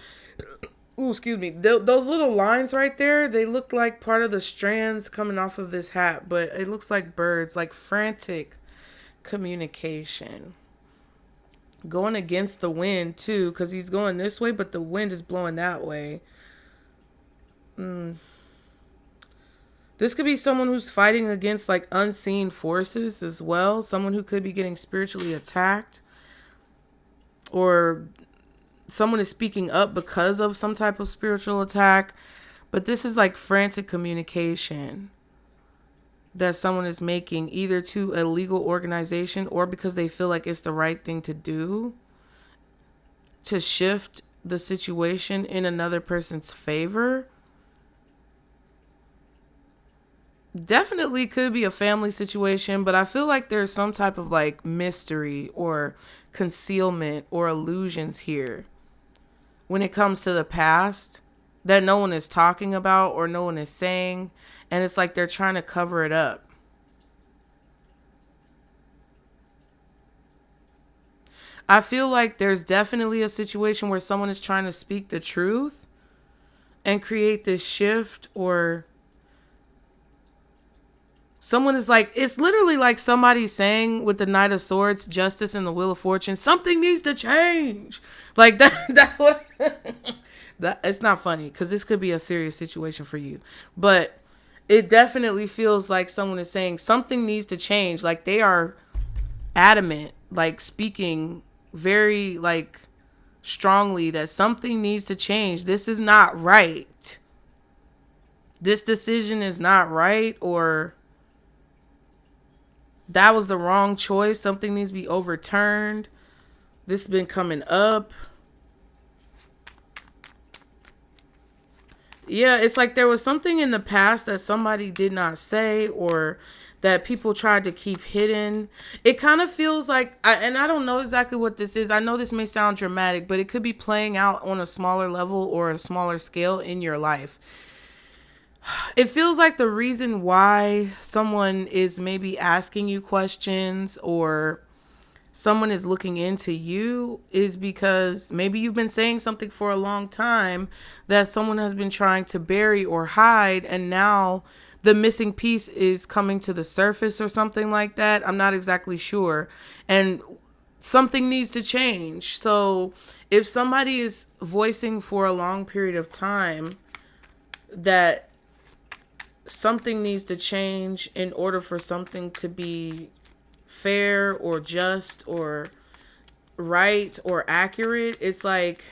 Ooh, excuse me. Those little lines right there, they look like part of the strands coming off of this hat, but it looks like birds, like frantic communication. Going against the wind too, because he's going this way, but the wind is blowing that way. This could be someone who's fighting against like unseen forces as well. Someone who could be getting spiritually attacked, or someone is speaking up because of some type of spiritual attack. But this is like frantic communication that someone is making, either to a legal organization or because they feel like it's the right thing to do, to shift the situation in another person's favor. Definitely could be a family situation, but I feel like there's some type of like mystery or concealment or illusions here when it comes to the past that no one is talking about or no one is saying, and it's like they're trying to cover it up. I feel like there's definitely a situation where someone is trying to speak the truth and create this shift, or someone is like, it's literally like somebody saying with the Knight of Swords, Justice, and the Wheel of Fortune, something needs to change. Like that's what, it's not funny because this could be a serious situation for you. But it definitely feels like someone is saying something needs to change. Like they are adamant, like speaking very like strongly that something needs to change. This is not right. This decision is not right, or that was the wrong choice. Something needs to be overturned. This has been coming up. Yeah, it's like there was something in the past that somebody did not say, or that people tried to keep hidden. It kind of feels like, and I don't know exactly what this is. I know this may sound dramatic, but it could be playing out on a smaller level or a smaller scale in your life. It feels like the reason why someone is maybe asking you questions, or someone is looking into you, is because maybe you've been saying something for a long time that someone has been trying to bury or hide, and now the missing piece is coming to the surface or something like that. I'm not exactly sure. And something needs to change. So if somebody is voicing for a long period of time that something needs to change in order for something to be fair or just or right or accurate, it's like,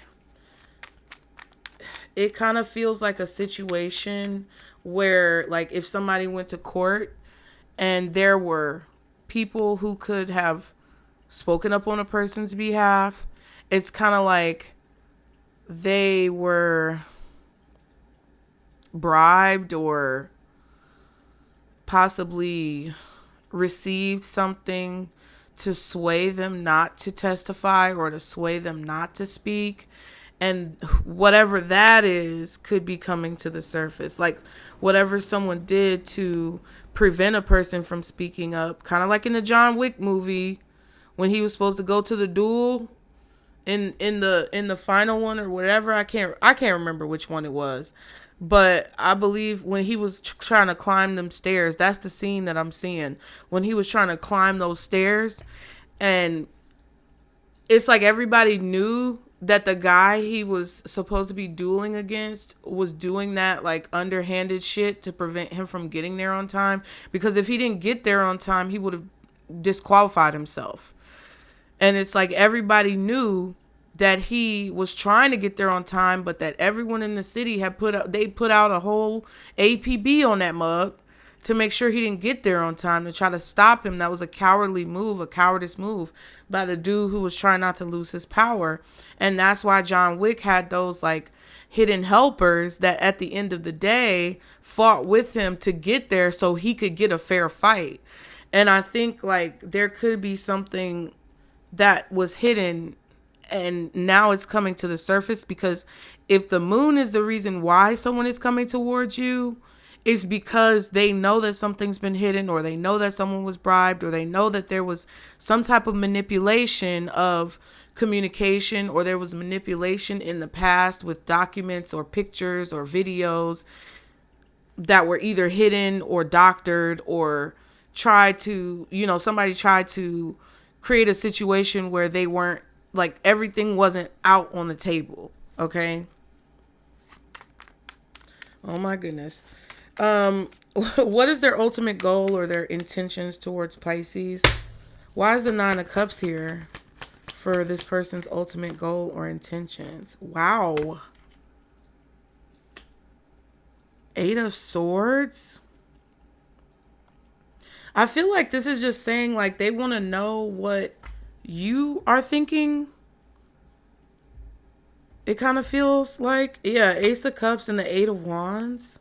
it kind of feels like a situation where, like, if somebody went to court and there were people who could have spoken up on a person's behalf, it's kind of like they were bribed or possibly received something to sway them not to testify or to sway them not to speak. And whatever that is could be coming to the surface. Like whatever someone did to prevent a person from speaking up, kind of like in the John Wick movie when he was supposed to go to the duel in the final one or whatever. I can't remember which one it was. But I believe when he was trying to climb them stairs, that's the scene that I'm seeing. When he was trying to climb those stairs, and it's like everybody knew that the guy he was supposed to be dueling against was doing that like underhanded shit to prevent him from getting there on time. Because if he didn't get there on time, he would have disqualified himself. And it's like everybody knew that he was trying to get there on time, but that everyone in the city had put out a whole APB on that mug to make sure he didn't get there on time, to try to stop him. That was a cowardly move, a cowardice move by the dude who was trying not to lose his power. And that's why John Wick had those like hidden helpers that at the end of the day fought with him to get there so he could get a fair fight. And I think like there could be something that was hidden and now it's coming to the surface, because if the moon is the reason why someone is coming towards you, it's because they know that something's been hidden, or they know that someone was bribed, or they know that there was some type of manipulation of communication, or there was manipulation in the past with documents or pictures or videos that were either hidden or doctored, or tried to, somebody tried to create a situation where they weren't, like, everything wasn't out on the table. Okay. Oh my goodness. What is their ultimate goal or their intentions towards Pisces? Why is the Nine of Cups here for this person's ultimate goal or intentions? Wow. Eight of Swords. I feel like this is just saying like they want to know what you are thinking. It kind of feels like, yeah, Ace of Cups and the Eight of Wands.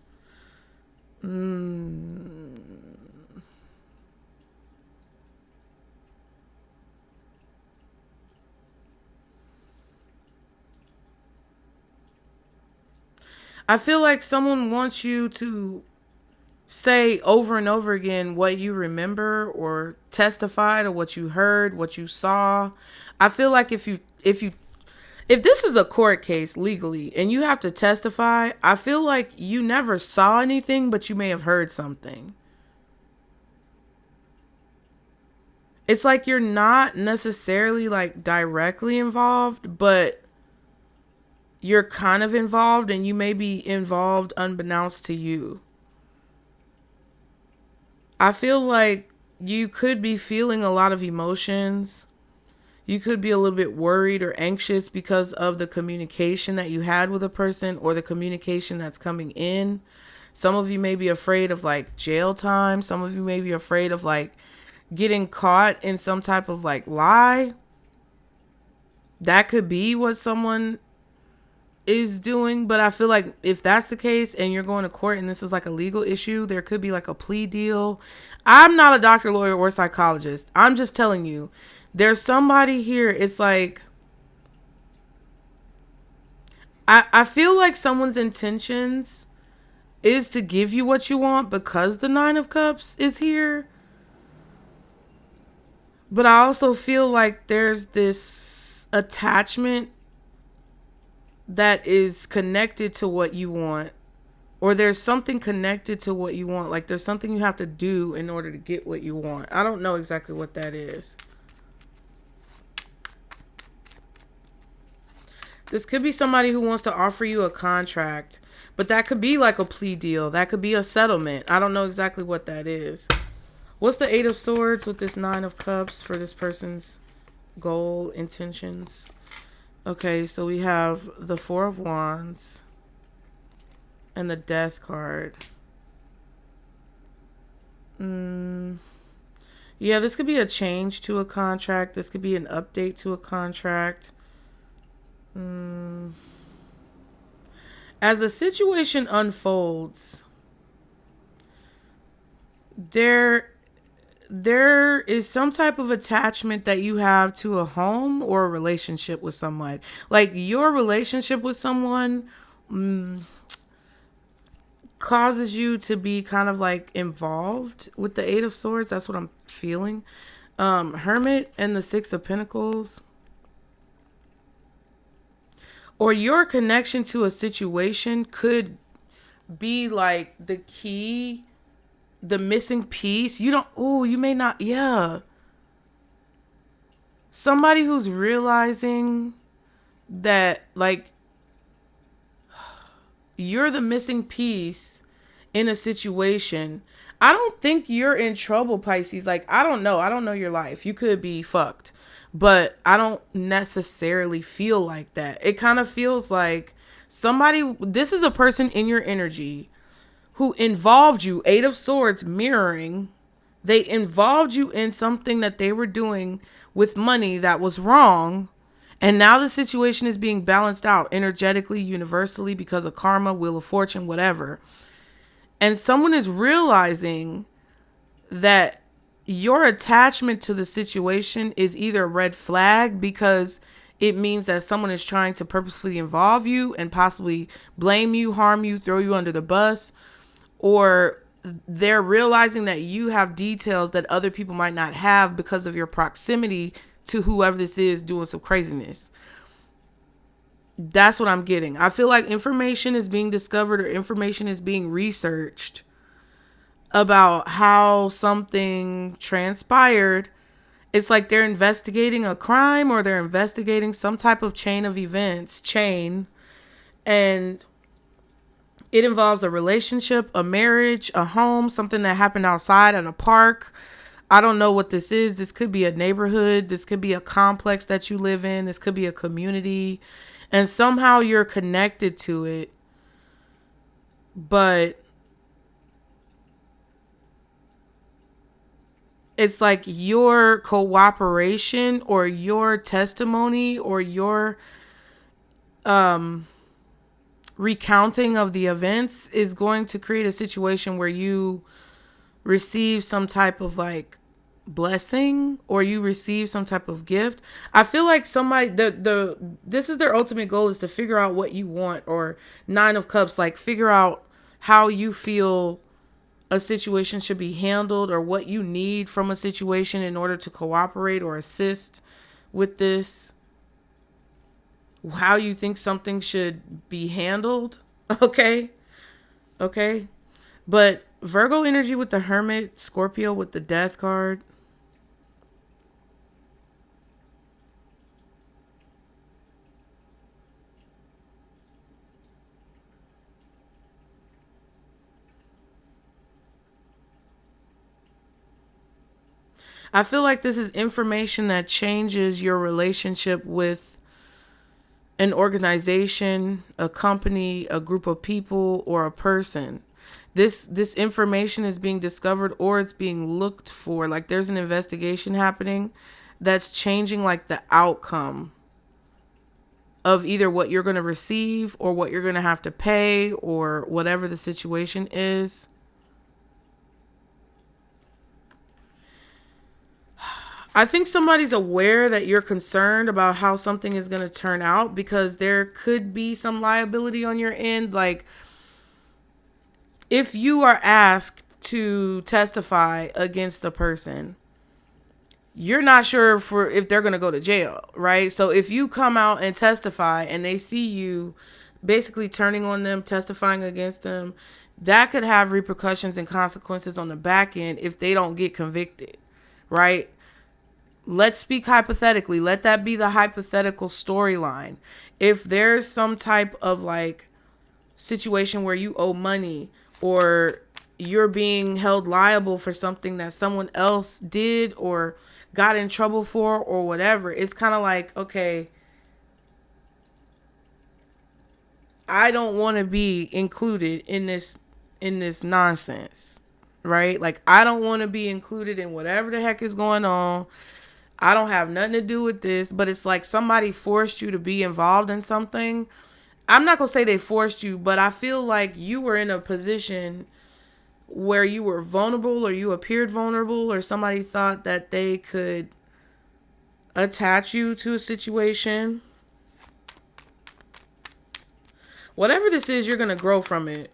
I feel like someone wants you to say over and over again what you remember, or testify to what you heard, what you saw. I feel like if this is a court case legally and you have to testify, I feel like you never saw anything, but you may have heard something. It's like you're not necessarily like directly involved, but you're kind of involved, and you may be involved unbeknownst to you. I feel like you could be feeling a lot of emotions. You could be a little bit worried or anxious because of the communication that you had with a person, or the communication that's coming in. Some of you may be afraid of like jail time. Some of you may be afraid of like getting caught in some type of like lie. That could be what someone is doing. But I feel like if that's the case and you're going to court and this is like a legal issue, there could be like a plea deal. I'm not a doctor, lawyer, or psychologist. I'm just telling you, there's somebody here. It's like, I feel like someone's intentions is to give you what you want because the Nine of Cups is here. But I also feel like there's this attachment that is connected to what you want, or there's something connected to what you want. Like there's something you have to do in order to get what you want. I don't know exactly what that is. This could be somebody who wants to offer you a contract, but that could be like a plea deal. That could be a settlement. I don't know exactly what that is. What's the Eight of Swords with this Nine of Cups for this person's goal, intentions? Okay, so we have the Four of Wands and the Death card. Yeah, this could be a change to a contract. This could be an update to a contract. As the situation unfolds, there there is some type of attachment that you have to a home or a relationship with someone. Like your relationship with someone causes you to be kind of like involved with the Eight of Swords. That's what I'm feeling. Hermit and the Six of Pentacles. Or your connection to a situation could be like the key, the missing piece. You may not, yeah. Somebody who's realizing that, like, you're the missing piece in a situation. I don't think you're in trouble, Pisces. Like, I don't know. I don't know your life. You could be fucked. But I don't necessarily feel like that. It kind of feels like this is a person in your energy who involved you, Eight of Swords mirroring. They involved you in something that they were doing with money that was wrong. And now the situation is being balanced out energetically, universally, because of karma, wheel of fortune, whatever. And someone is realizing that your attachment to the situation is either a red flag because it means that someone is trying to purposefully involve you and possibly blame you, harm you, throw you under the bus, or they're realizing that you have details that other people might not have because of your proximity to whoever this is doing some craziness. That's what I'm getting. I feel like information is being discovered or information is being researched about how something transpired. It's like they're investigating a crime or they're investigating some type of chain of events, and it involves a relationship, a marriage, a home, something that happened outside at a park. I don't know what this is. This could be a neighborhood. This could be a complex that you live in. This could be a community. And somehow you're connected to it. But it's like your cooperation or your testimony or your recounting of the events is going to create a situation where you receive some type of like blessing or you receive some type of gift. I feel like somebody this is their ultimate goal, is to figure out what you want, or Nine of Cups, like figure out how you feel a situation should be handled or what you need from a situation in order to cooperate or assist with this, how you think something should be handled. Okay. But Virgo energy with the Hermit, Scorpio with the Death card. I feel like this is information that changes your relationship with an organization, a company, a group of people, or a person. This information is being discovered or it's being looked for. Like there's an investigation happening that's changing like the outcome of either what you're going to receive or what you're going to have to pay or whatever the situation is. I think somebody's aware that you're concerned about how something is going to turn out because there could be some liability on your end. Like if you are asked to testify against a person, you're not sure if they're going to go to jail, right? So if you come out and testify and they see you basically turning on them, testifying against them, that could have repercussions and consequences on the back end if they don't get convicted, right? Let's speak hypothetically. Let that be the hypothetical storyline. If there's some type of like situation where you owe money or you're being held liable for something that someone else did or got in trouble for or whatever, it's kind of like, okay, I don't want to be included in this nonsense, right? Like I don't want to be included in whatever the heck is going on. I don't have nothing to do with this, but it's like somebody forced you to be involved in something. I'm not going to say they forced you, but I feel like you were in a position where you were vulnerable, or you appeared vulnerable, or somebody thought that they could attach you to a situation. Whatever this is, you're going to grow from it.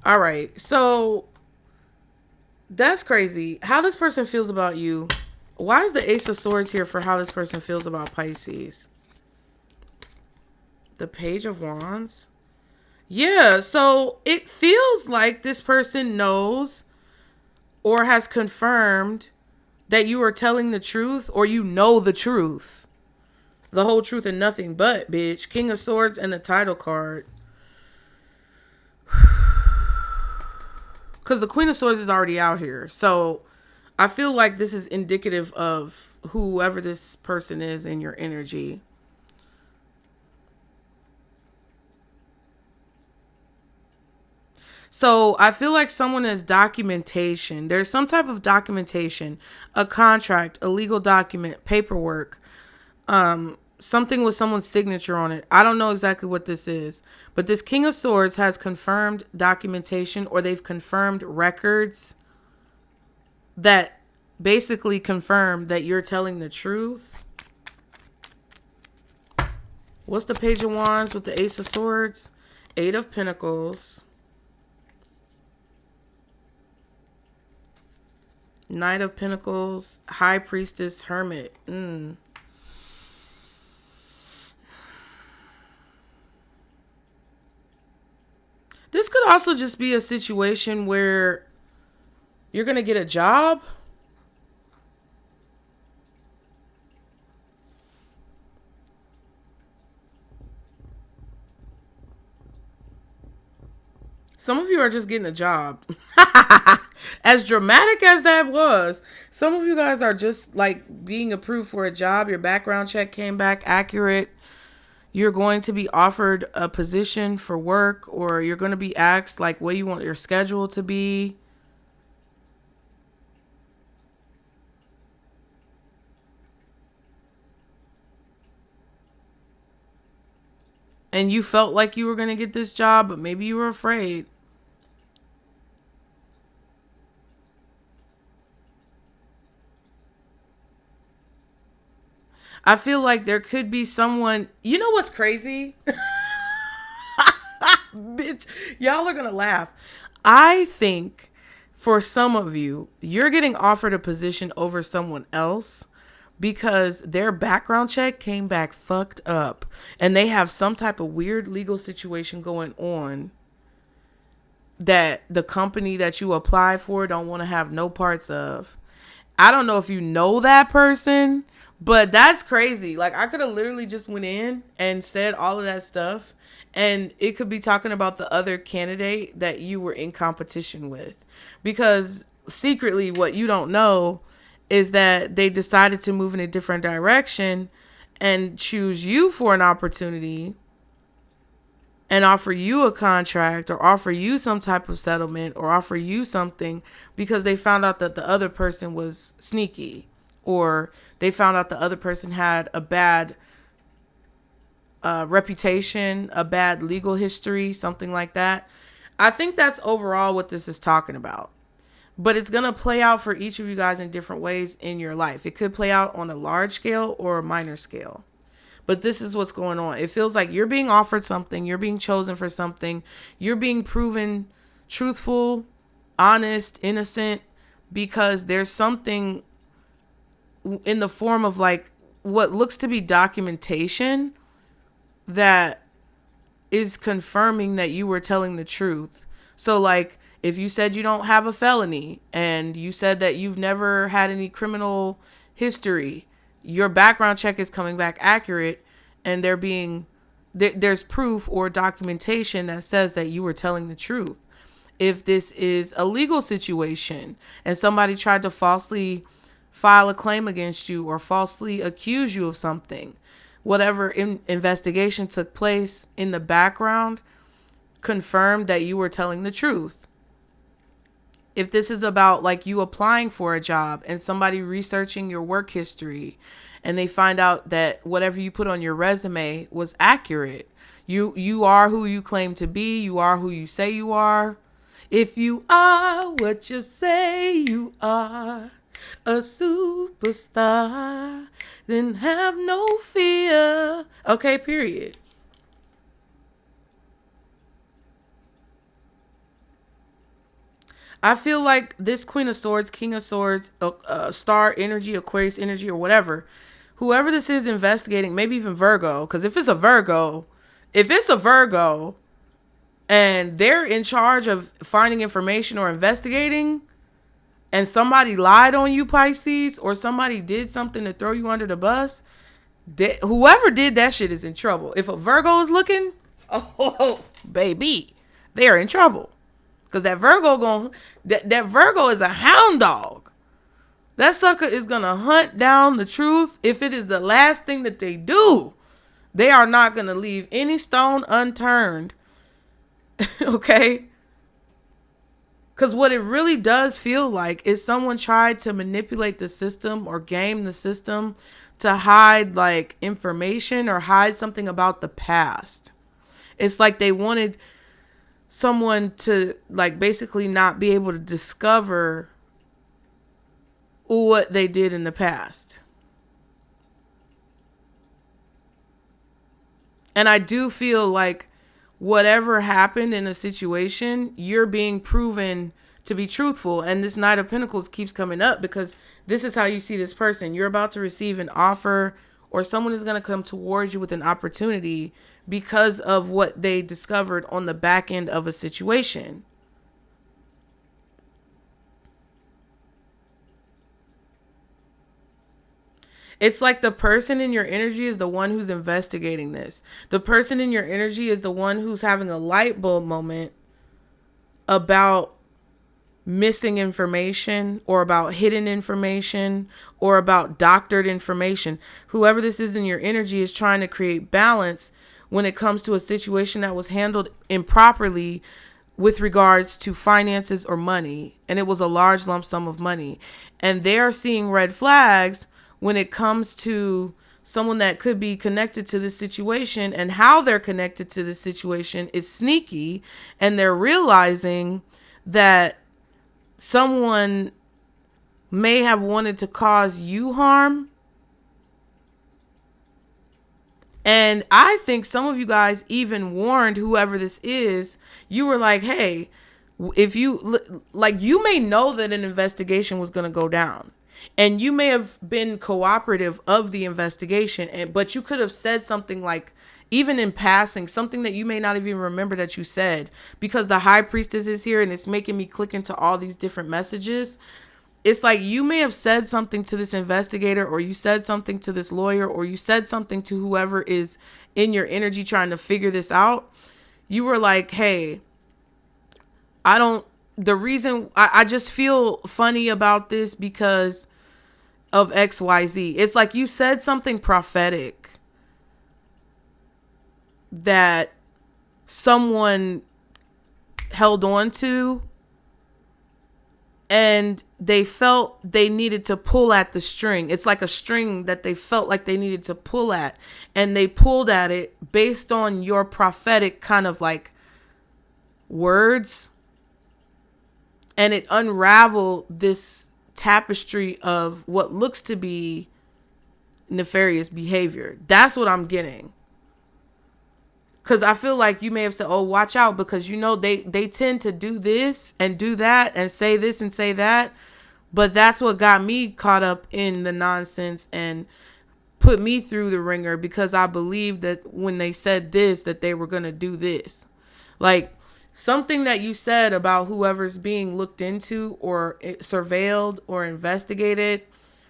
All right. So that's crazy. How this person feels about you. Why is the Ace of Swords here for how this person feels about Pisces? The Page of Wands. Yeah, so it feels like this person knows or has confirmed that you are telling the truth, or you know the truth. The whole truth and nothing but, bitch. King of Swords and the title card. Because the Queen of Swords is already out here. So I feel like this is indicative of whoever this person is in your energy. So I feel like someone has documentation. There's some type of documentation, a contract, a legal document, paperwork, something with someone's signature on it. I don't know exactly what this is, but this King of Swords has confirmed documentation, or they've confirmed records that basically confirm that you're telling the truth. What's the Page of Wands with the Ace of Swords? Eight of Pentacles. Knight of Pentacles. High Priestess. Hermit. This could also just be a situation where you're going to get a job. Some of you are just getting a job. As dramatic as that was, some of you guys are just like being approved for a job. Your background check came back accurate. You're going to be offered a position for work, or you're going to be asked like what you want your schedule to be. And you felt like you were going to get this job, but maybe you were afraid. I feel like there could be someone, you know what's crazy? Bitch, y'all are going to laugh. I think for some of you, you're getting offered a position over someone else because their background check came back fucked up and they have some type of weird legal situation going on that the company that you apply for don't want to have no parts of. I don't know if you know that person, but that's crazy. Like, I could have literally just went in and said all of that stuff, and it could be talking about the other candidate that you were in competition with. Because secretly, what you don't know is that they decided to move in a different direction and choose you for an opportunity and offer you a contract, or offer you some type of settlement, or offer you something because they found out that the other person was sneaky, or they found out the other person had a bad reputation, a bad legal history, something like that. I think that's overall what this is talking about. But it's going to play out for each of you guys in different ways in your life. It could play out on a large scale or a minor scale. But this is what's going on. It feels like you're being offered something. You're being chosen for something. You're being proven truthful, honest, innocent, because there's something in the form of like what looks to be documentation that is confirming that you were telling the truth. So like if you said you don't have a felony and you said that you've never had any criminal history, your background check is coming back accurate, and there's proof or documentation that says that you were telling the truth. If this is a legal situation and somebody tried to falsely file a claim against you or falsely accuse you of something, whatever investigation took place in the background confirmed that you were telling the truth. If this is about like you applying for a job and somebody researching your work history and they find out that whatever you put on your resume was accurate. You are who you claim to be. You are who you say you are. If you are what you say you are, a superstar, then have no fear. Okay, period. I feel like this Queen of Swords, King of Swords, Star energy, Aquarius energy, or whatever, whoever this is investigating, maybe even Virgo, because if it's a Virgo and they're in charge of finding information or investigating, and somebody lied on you, Pisces, or somebody did something to throw you under the bus, whoever did that shit is in trouble. If a Virgo is looking, oh, baby, they are in trouble. Because that Virgo is a hound dog. That sucker is going to hunt down the truth. If it is the last thing that they do, they are not going to leave any stone unturned. Okay? Because what it really does feel like is someone tried to manipulate the system or game the system to hide like information or hide something about the past. It's like they wanted someone to like basically not be able to discover what they did in the past. And I do feel like whatever happened in a situation, you're being proven to be truthful. And this Knight of Pentacles keeps coming up because this is how you see this person. You're about to receive an offer, or someone is going to come towards you with an opportunity because of what they discovered on the back end of a situation. It's like the person in your energy is the one who's investigating this. The person in your energy is the one who's having a light bulb moment about missing information or about hidden information or about doctored information. Whoever this is in your energy is trying to create balance when it comes to a situation that was handled improperly with regards to finances or money. And it was a large lump sum of money. And they're seeing red flags when it comes to someone that could be connected to this situation, and how they're connected to this situation is sneaky. And they're realizing that someone may have wanted to cause you harm. And I think some of you guys even warned whoever this is. You were like, hey, if you like, you may know that an investigation was going to go down, and you may have been cooperative of the investigation, but you could have said something like, even in passing, something that you may not even remember that you said, because the High Priestess is here and it's making me click into all these different messages. It's like you may have said something to this investigator, or you said something to this lawyer, or you said something to whoever is in your energy trying to figure this out. You were like, hey, I just feel funny about this because of XYZ. It's like you said something prophetic that someone held on to, and they felt they needed to pull at the string. It's like a string that they felt like they needed to pull at, and they pulled at it based on your prophetic kind of like words, and it unraveled this tapestry of what looks to be nefarious behavior. That's what I'm getting. Because I feel like you may have said, oh, watch out, because, you know, they tend to do this and do that and say this and say that. But that's what got me caught up in the nonsense and put me through the ringer, because I believed that when they said this, that they were going to do this. Like something that you said about whoever's being looked into or surveilled or investigated,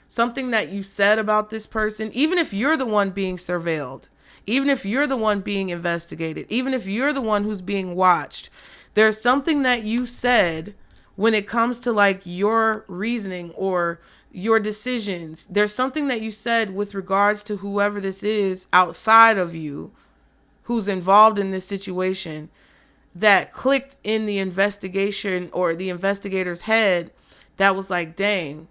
something that you said about this person, even if you're the one being surveilled, even if you're the one being investigated, even if you're the one who's being watched, there's something that you said when it comes to like your reasoning or your decisions. There's something that you said with regards to whoever this is outside of you who's involved in this situation that clicked in the investigation or the investigator's head that was like, dang,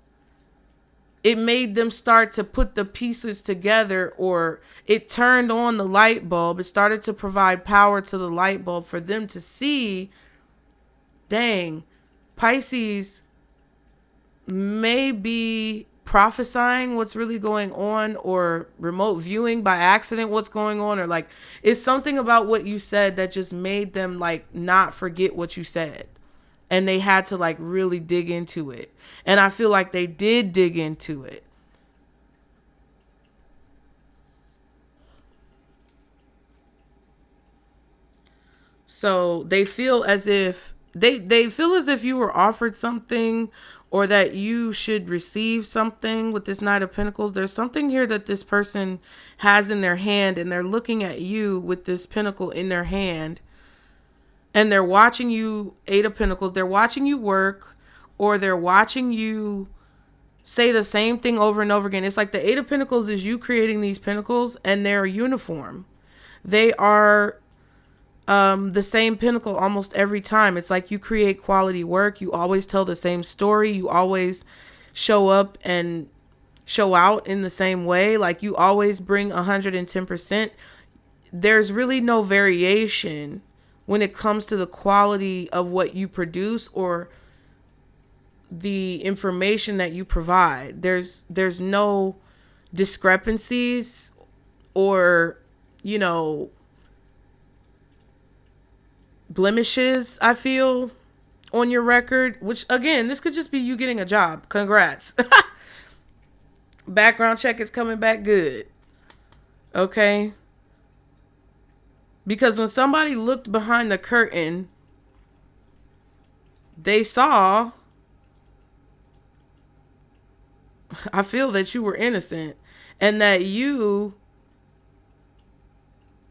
it made them start to put the pieces together, or it turned on the light bulb. It started to provide power to the light bulb for them to see, dang, Pisces may be prophesying what's really going on, or remote viewing by accident what's going on, or like it's something about what you said that just made them like not forget what you said, and they had to like really dig into it. And I feel like they did dig into it. So they feel as if they feel as if you were offered something, or that you should receive something with this Knight of Pentacles. There's something here that this person has in their hand, and they're looking at you with this pentacle in their hand, and they're watching you, Eight of Pentacles. They're watching you work, or they're watching you say the same thing over and over again. It's like the Eight of Pentacles is you creating these pentacles, and they're uniform. They are the same pentacle almost every time. It's like you create quality work. You always tell the same story. You always show up and show out in the same way. Like you always bring 110%. There's really no variation when it comes to the quality of what you produce or the information that you provide. There's no discrepancies or, blemishes, I feel, on your record, which again, this could just be you getting a job. Congrats. Background check is coming back good. Okay. Because when somebody looked behind the curtain, they saw, I feel that you were innocent, and that you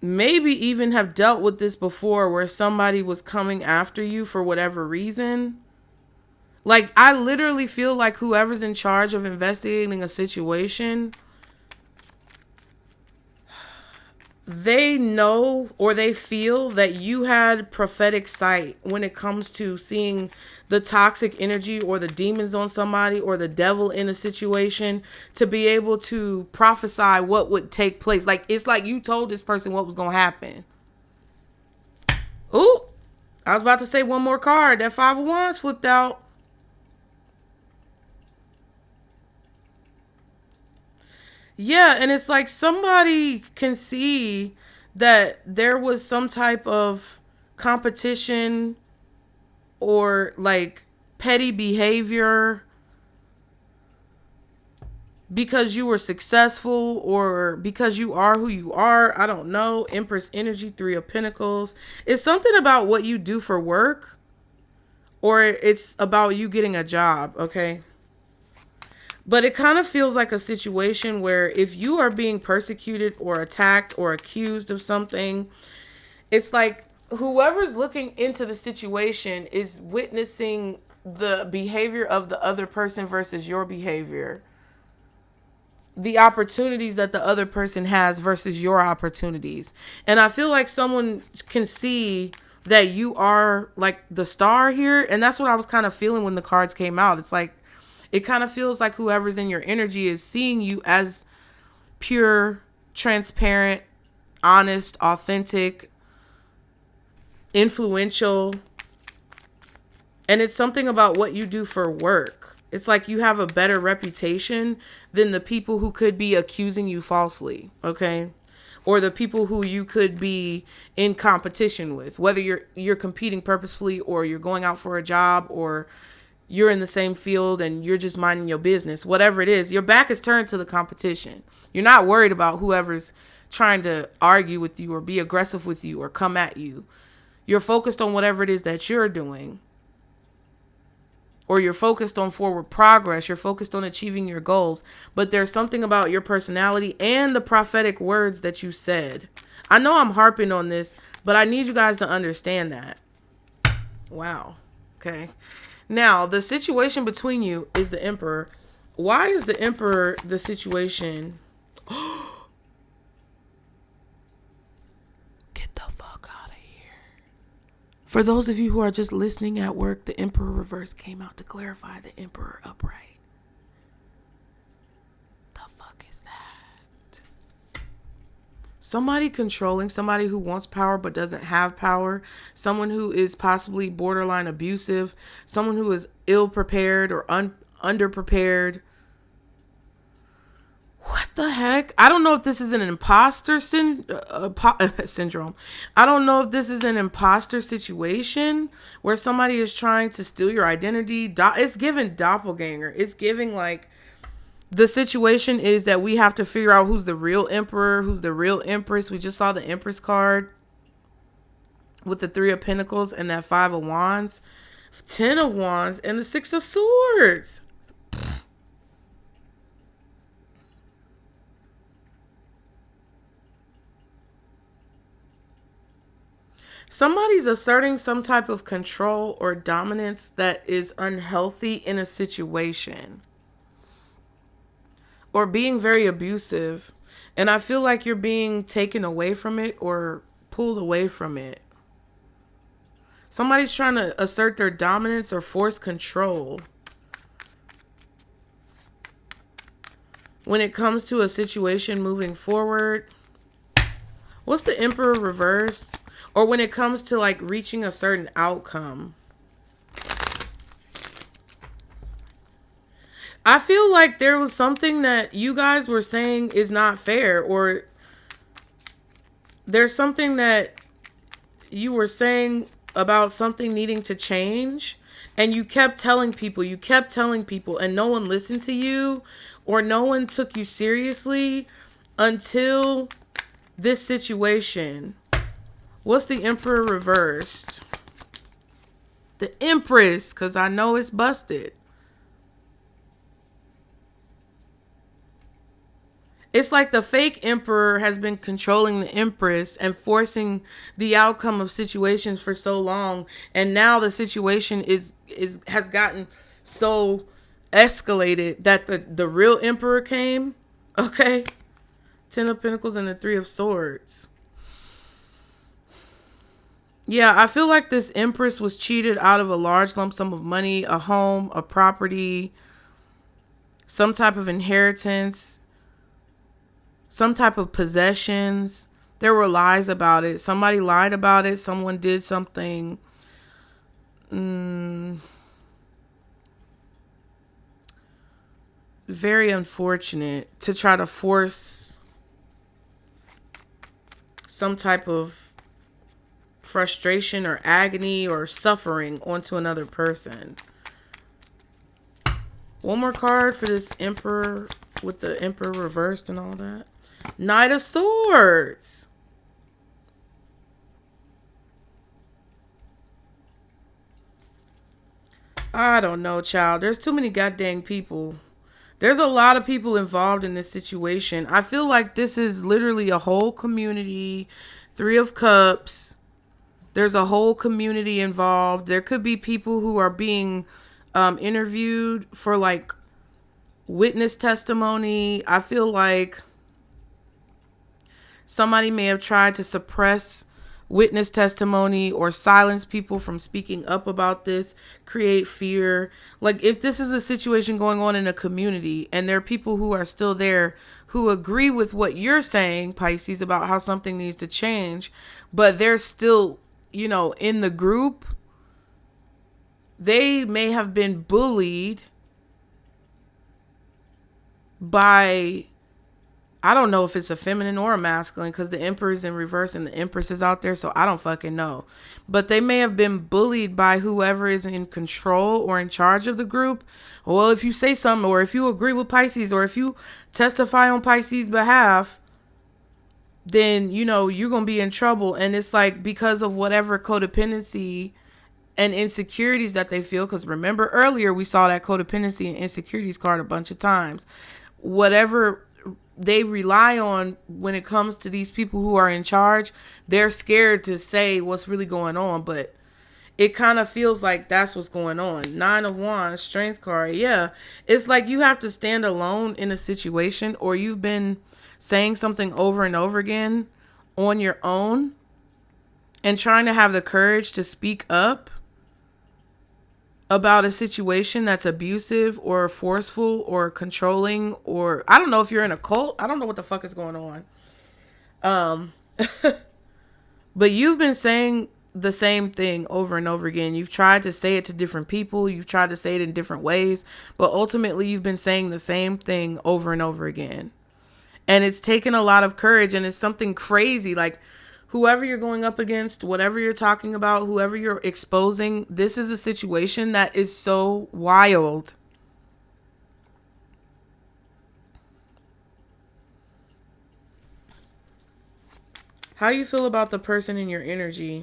maybe even have dealt with this before, where somebody was coming after you for whatever reason. Like, I literally feel like whoever's in charge of investigating a situation, they know or they feel that you had prophetic sight when it comes to seeing the toxic energy or the demons on somebody or the devil in a situation, to be able to prophesy what would take place. Like, it's like you told this person what was going to happen. Ooh, I was about to say one more card. That Five of Wands flipped out. Yeah, and it's like somebody can see that there was some type of competition or like petty behavior because you were successful, or because you are who you are. I don't know. Empress energy, Three of Pentacles. It's something about what you do for work, or it's about you getting a job, okay? But it kind of feels like a situation where if you are being persecuted or attacked or accused of something, it's like whoever's looking into the situation is witnessing the behavior of the other person versus your behavior. The opportunities that the other person has versus your opportunities. And I feel like someone can see that you are like the star here. And that's what I was kind of feeling when the cards came out. It's like, it kind of feels like whoever's in your energy is seeing you as pure, transparent, honest, authentic, influential. And it's something about what you do for work. It's like you have a better reputation than the people who could be accusing you falsely, okay? Or the people who you could be in competition with, whether you're competing purposefully, or you're going out for a job, or you're in the same field and you're just minding your business. Whatever it is, your back is turned to the competition. You're not worried about whoever's trying to argue with you or be aggressive with you or come at you. You're focused on whatever it is that you're doing. Or you're focused on forward progress. You're focused on achieving your goals. But there's something about your personality and the prophetic words that you said. I know I'm harping on this, but I need you guys to understand that. Wow. Okay. Now, the situation between you is the Emperor. Why is the Emperor the situation? Get the fuck out of here. For those of you who are just listening at work, the Emperor reverse came out to clarify the Emperor upright. The fuck is that? Somebody controlling, somebody who wants power but doesn't have power, someone who is possibly borderline abusive, someone who is ill-prepared or underprepared. What the heck? I don't know if this is an imposter syndrome. I don't know if this is an imposter situation where somebody is trying to steal your identity. It's giving doppelganger. It's giving like the situation is that we have to figure out who's the real emperor, who's the real empress. We just saw the Empress card with the 3 of Pentacles and that 5 of Wands, 10 of Wands, and the 6 of Swords. Somebody's asserting some type of control or dominance that is unhealthy in a situation, or being very abusive. And I feel like you're being taken away from it or pulled away from it. Somebody's trying to assert their dominance or force control when it comes to a situation moving forward. What's the Emperor reverse? Or when it comes to like reaching a certain outcome. I feel like there was something that you guys were saying is not fair, or there's something that you were saying about something needing to change, and you kept telling people, and no one listened to you, or no one took you seriously until this situation. What's the Emperor reversed? The Empress, because I know it's busted. It's like the fake Emperor has been controlling the Empress and forcing the outcome of situations for so long. And now the situation has gotten so escalated that the real Emperor came. Okay. 10 of Pentacles and the 3 of Swords. Yeah, I feel like this Empress was cheated out of a large lump sum of money, a home, a property, some type of inheritance, some type of possessions. There were lies about it. Somebody lied about it. Someone did something. Very unfortunate to try to force some type of frustration or agony or suffering onto another person. One more card for this Emperor with the Emperor reversed and all that. Knight of Swords. I don't know, child. There's too many goddamn people. There's a lot of people involved in this situation. I feel like this is literally a whole community. 3 of Cups. There's a whole community involved. There could be people who are being interviewed for like witness testimony. I feel like somebody may have tried to suppress witness testimony or silence people from speaking up about this, create fear. Like if this is a situation going on in a community and there are people who are still there who agree with what you're saying, Pisces, about how something needs to change, but they're still, in the group, they may have been bullied by, I don't know if it's a feminine or a masculine, because the Emperor is in reverse and the Empress is out there, so I don't fucking know. But they may have been bullied by whoever is in control or in charge of the group. Well, if you say something, or if you agree with Pisces, or if you testify on Pisces' behalf, then, you're going to be in trouble. And it's like because of whatever codependency and insecurities that they feel. Because remember earlier, we saw that codependency and insecurities card a bunch of times. Whatever they rely on when it comes to these people who are in charge, they're scared to say what's really going on. But it kind of feels like that's what's going on. 9 of Wands, Strength card. Yeah, it's like you have to stand alone in a situation, or you've been saying something over and over again on your own, and trying to have the courage to speak up about a situation that's abusive or forceful or controlling, or I don't know if you're in a cult. I don't know what the fuck is going on. But you've been saying the same thing over and over again. You've tried to say it to different people. You've tried to say it in different ways, but ultimately you've been saying the same thing over and over again. And it's taken a lot of courage, and it's something crazy. Like, whoever you're going up against, whatever you're talking about, whoever you're exposing, this is a situation that is so wild. How you feel about the person in your energy?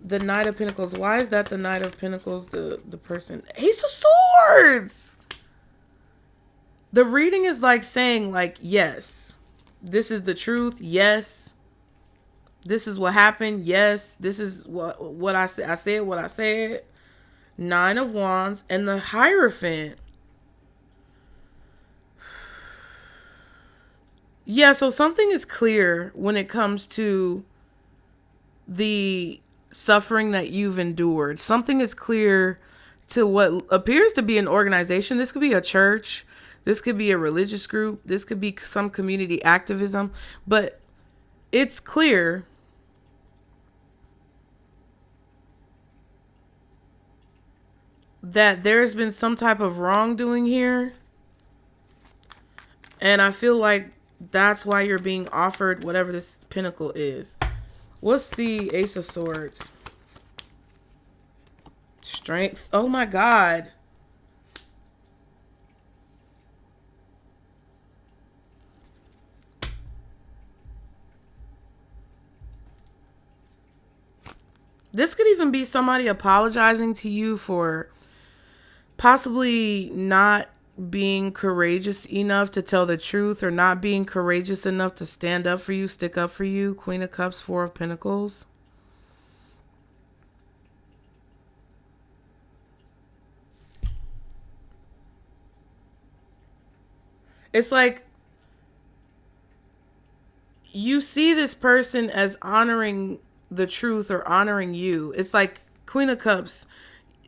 The Knight of Pentacles. Why is that the Knight of Pentacles, the person? Ace of Swords! The reading is like saying, like, yes, this is the truth. Yes, this is what happened. Yes, this is what I said. I said what I said. Nine of Wands and the Hierophant. Yeah, so something is clear when it comes to the suffering that you've endured. Something is clear to what appears to be an organization. This could be a church. This could be a religious group. This could be some community activism. But it's clear that there's been some type of wrongdoing here. And I feel like that's why you're being offered whatever this pinnacle is. What's the Ace of Swords? Strength. Oh my God. This could even be somebody apologizing to you for possibly not being courageous enough to tell the truth, or not being courageous enough to stand up for you, stick up for you. Queen of Cups, Four of Pentacles. It's like you see this person as honoring the truth or honoring you. It's like Queen of Cups.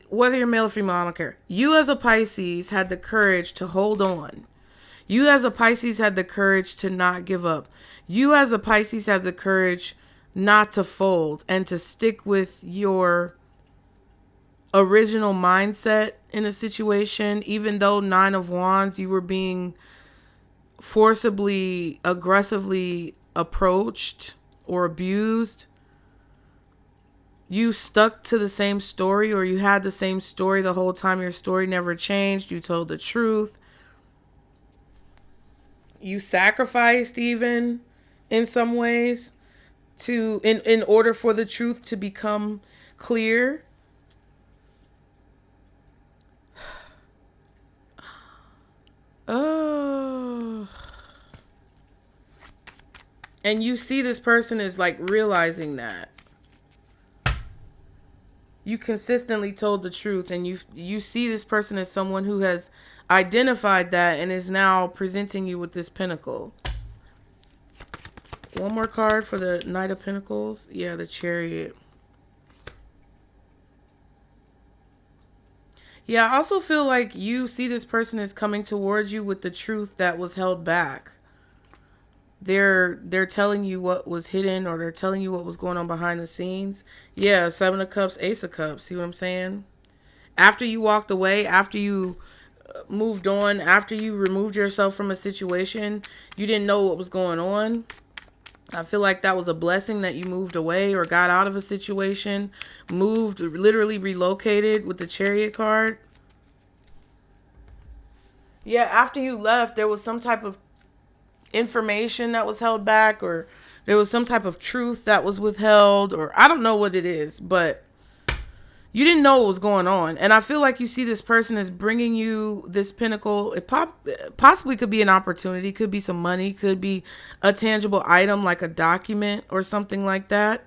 Whether you're male or female, I don't care. You as a Pisces had the courage to hold on. You as a Pisces had the courage to not give up. You as a Pisces had the courage not to fold and to stick with your original mindset in a situation. Even though Nine of Wands, you were being forcibly, aggressively approached or abused. You stuck to the same story, or you had the same story the whole time. Your story never changed. You told the truth. You sacrificed even in some ways to in order for the truth to become clear. Oh. And you see this person is like realizing that. You consistently told the truth, and you see this person as someone who has identified that and is now presenting you with this pinnacle. One more card for the Knight of Pentacles. Yeah, the Chariot. Yeah, I also feel like you see this person as coming towards you with the truth that was held back. They're telling you what was hidden, or they're telling you what was going on behind the scenes. Yeah, Seven of Cups, Ace of Cups. See what I'm saying? After you walked away, after you moved on, after you removed yourself from a situation, you didn't know what was going on. I feel like that was a blessing that you moved away or got out of a situation, moved, literally relocated with the Chariot card. Yeah, after you left, there was some type of information that was held back, or there was some type of truth that was withheld, or I don't know what it is, but you didn't know what was going on. And I feel like you see this person as bringing you this pinnacle. It possibly could be an opportunity, could be some money, could be a tangible item like a document or something like that.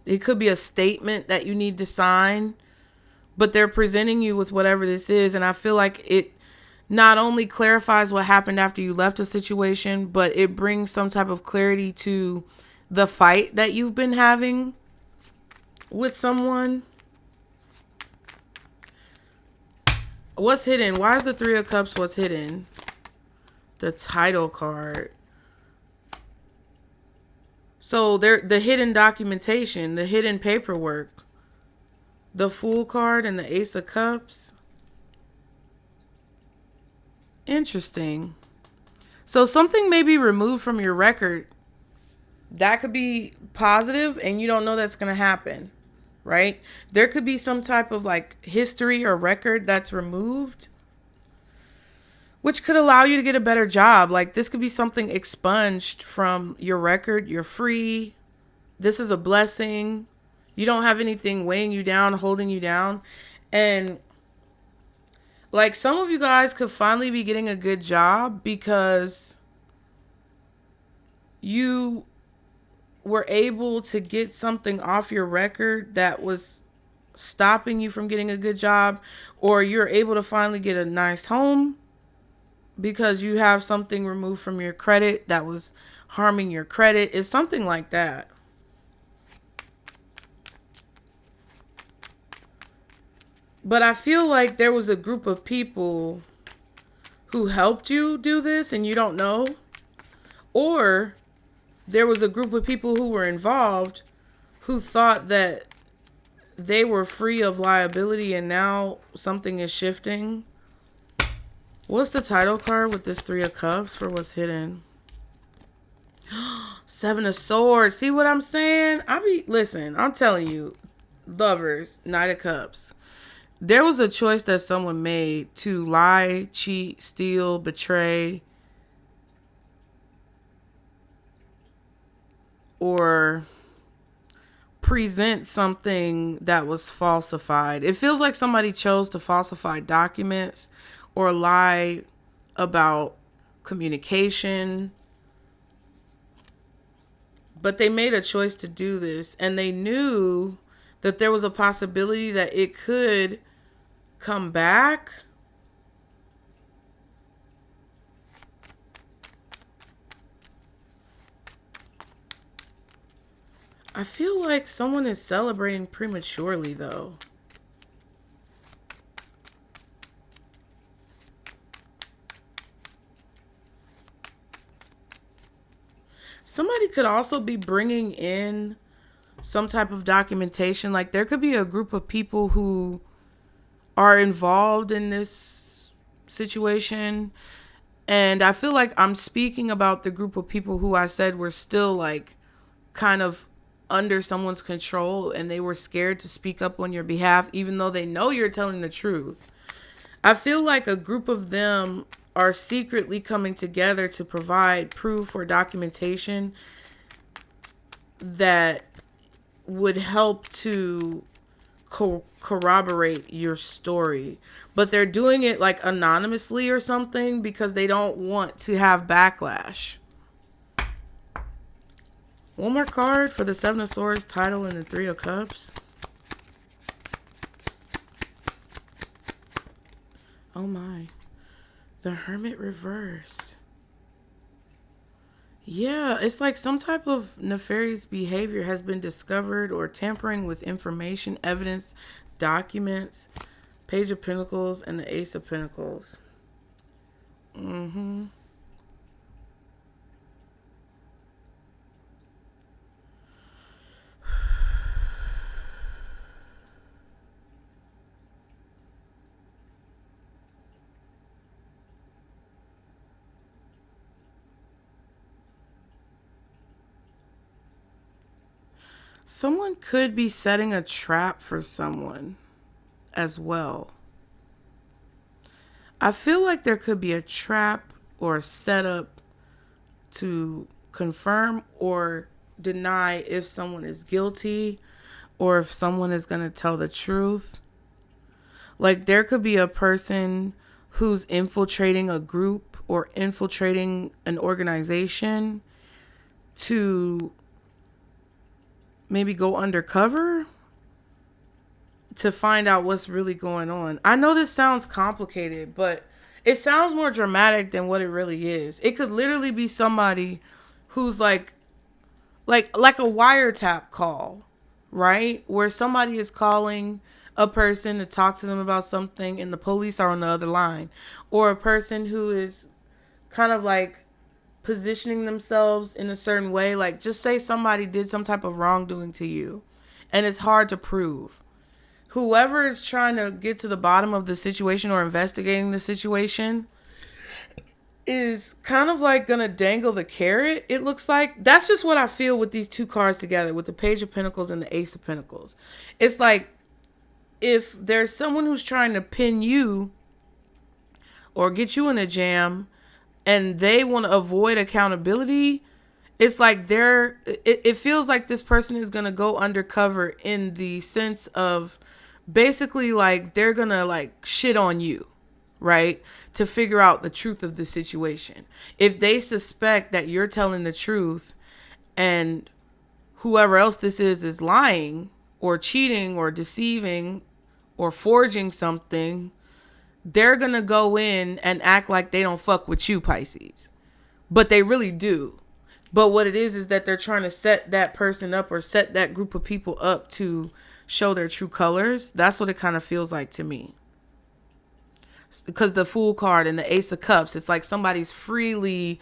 It could be a statement that you need to sign, but they're presenting you with whatever this is. And I feel like it not only clarifies what happened after you left a situation, but it brings some type of clarity to the fight that you've been having with someone. What's hidden? Why is the Three of Cups what's hidden? The title card. So the hidden documentation, the hidden paperwork, the Fool card and the Ace of Cups. Interesting. So something may be removed from your record. That could be positive and you don't know that's going to happen, right? There could be some type of like history or record that's removed, which could allow you to get a better job. Like this could be something expunged from your record. You're free. This is a blessing. You don't have anything weighing you down, holding you down. And like some of you guys could finally be getting a good job because you were able to get something off your record that was stopping you from getting a good job, or you're able to finally get a nice home because you have something removed from your credit that was harming your credit. It's something like that. But I feel like there was a group of people who helped you do this and you don't know. Or there was a group of people who were involved who thought that they were free of liability and now something is shifting. What's the title card with this Three of Cups for what's hidden? Seven of Swords. See what I'm saying? Listen, I'm telling you, lovers, Knight of Cups. There was a choice that someone made to lie, cheat, steal, betray, or present something that was falsified. It feels like somebody chose to falsify documents or lie about communication. But they made a choice to do this, and they knew that there was a possibility that it could come back. I feel like someone is celebrating prematurely, though. Somebody could also be bringing in some type of documentation. Like there could be a group of people who are involved in this situation. And I feel like I'm speaking about the group of people who I said were still like kind of under someone's control and they were scared to speak up on your behalf, even though they know you're telling the truth. I feel like a group of them are secretly coming together to provide proof or documentation that would help to corroborate your story. But they're doing it like anonymously or something because they don't want to have backlash. One more card for the Seven of Swords title and the Three of Cups. Oh my. The Hermit reversed. Yeah, it's like some type of nefarious behavior has been discovered, or tampering with information, evidence, documents. Page of Pentacles and the Ace of Pentacles. Someone could be setting a trap for someone as well. I feel like there could be a trap or a setup to confirm or deny if someone is guilty or if someone is going to tell the truth. Like there could be a person who's infiltrating a group or infiltrating an organization to maybe go undercover to find out what's really going on. I know this sounds complicated, but it sounds more dramatic than what it really is. It could literally be somebody who's like like a wiretap call, right? Where somebody is calling a person to talk to them about something and the police are on the other line, or a person who is kind of like positioning themselves in a certain way. Like, just say somebody did some type of wrongdoing to you and it's hard to prove. Whoever is trying to get to the bottom of the situation or investigating the situation is kind of like gonna dangle the carrot. It looks like that's just what I feel with these two cards together, with the Page of Pentacles and the Ace of Pentacles. It's like if there's someone who's trying to pin you or get you in a jam and they want to avoid accountability, it's like it feels like this person is going to go undercover in the sense of basically like they're going to like shit on you, right? To figure out the truth of the situation. If they suspect that you're telling the truth and whoever else this is lying or cheating or deceiving or forging something, they're going to go in and act like they don't fuck with you, Pisces. But they really do. But what it is that they're trying to set that person up or set that group of people up to show their true colors. That's what it kind of feels like to me. Because the Fool card and the Ace of Cups, it's like somebody's freely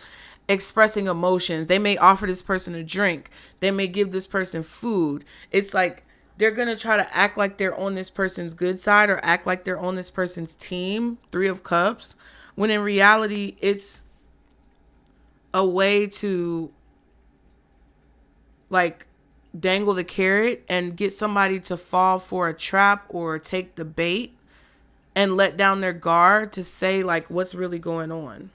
expressing emotions. They may offer this person a drink. They may give this person food. It's like they're going to try to act like they're on this person's good side or act like they're on this person's team. 3 of Cups. When in reality, it's a way to like dangle the carrot and get somebody to fall for a trap or take the bait and let down their guard to say like what's really going on.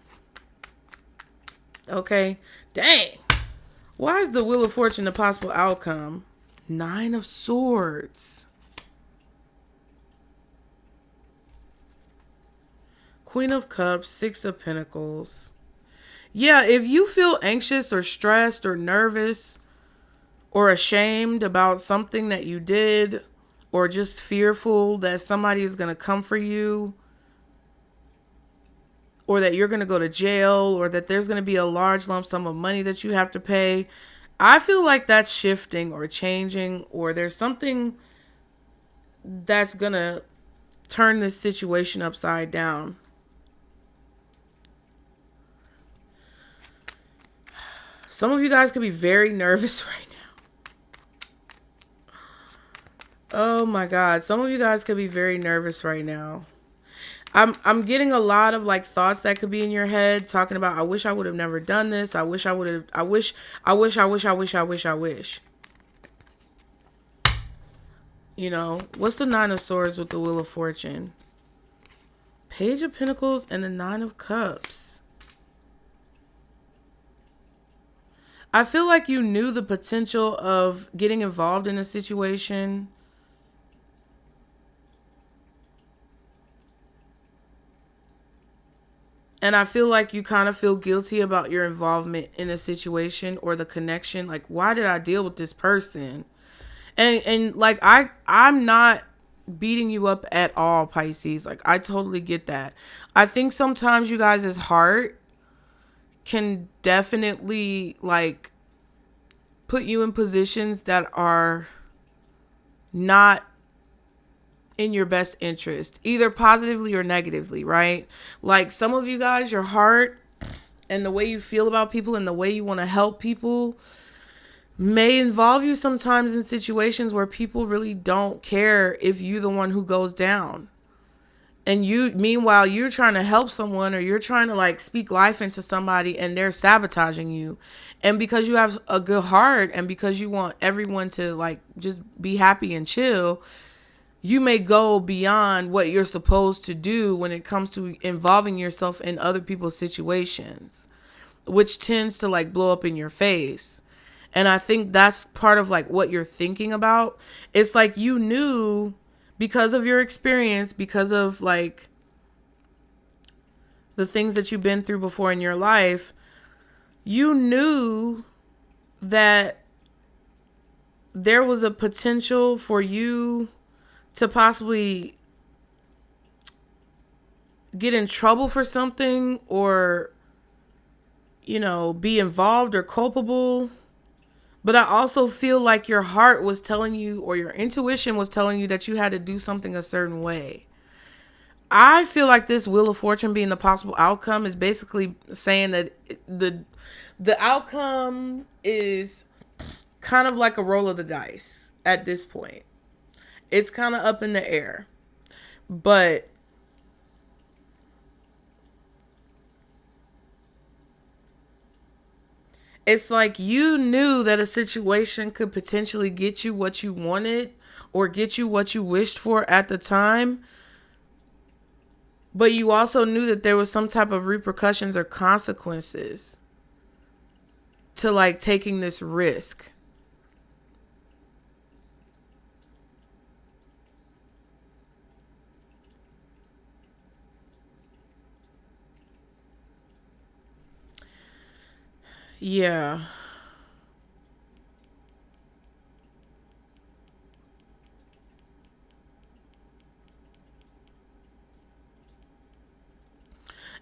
Okay. Dang. Why is the Wheel of Fortune the possible outcome? 9 of Swords. Queen of Cups. 6 of Pentacles. Yeah, if you feel anxious or stressed or nervous or ashamed about something that you did, or just fearful that somebody is going to come for you, or that you're going to go to jail, or that there's going to be a large lump sum of money that you have to pay, I feel like that's shifting or changing, or there's something that's going to turn this situation upside down. Some of you guys could be very nervous right now. Oh my God. Some of you guys could be very nervous right now. I'm getting a lot of like thoughts that could be in your head talking about, I wish I would have never done this. I wish. You know, what's the 9 of Swords with the Wheel of Fortune? Page of Pentacles and the 9 of Cups. I feel like you knew the potential of getting involved in a situation. And I feel like you kind of feel guilty about your involvement in a situation or the connection. Like, why did I deal with this person? And like, I'm not beating you up at all, Pisces. Like, I totally get that. I think sometimes you guys' heart can definitely like put you in positions that are not in your best interest, either positively or negatively, right? Like, some of you guys, your heart and the way you feel about people and the way you want to help people may involve you sometimes in situations where people really don't care if you're the one who goes down. And meanwhile, you're trying to help someone, or you're trying to like speak life into somebody, and they're sabotaging you. And because you have a good heart and because you want everyone to like just be happy and chill, you may go beyond what you're supposed to do when it comes to involving yourself in other people's situations, which tends to like blow up in your face. And I think that's part of like what you're thinking about. It's like you knew, because of your experience, because of like the things that you've been through before in your life, you knew that there was a potential for you to possibly get in trouble for something, or, you know, be involved or culpable But I also feel like your heart was telling you, or your intuition was telling you, that you had to do something a certain way. I feel like this Wheel of Fortune being the possible outcome is basically saying that the outcome is kind of like a roll of the dice at this point. It's kind of up in the air. But it's like you knew that a situation could potentially get you what you wanted or get you what you wished for at the time. But you also knew that there was some type of repercussions or consequences to like taking this risk. Yeah.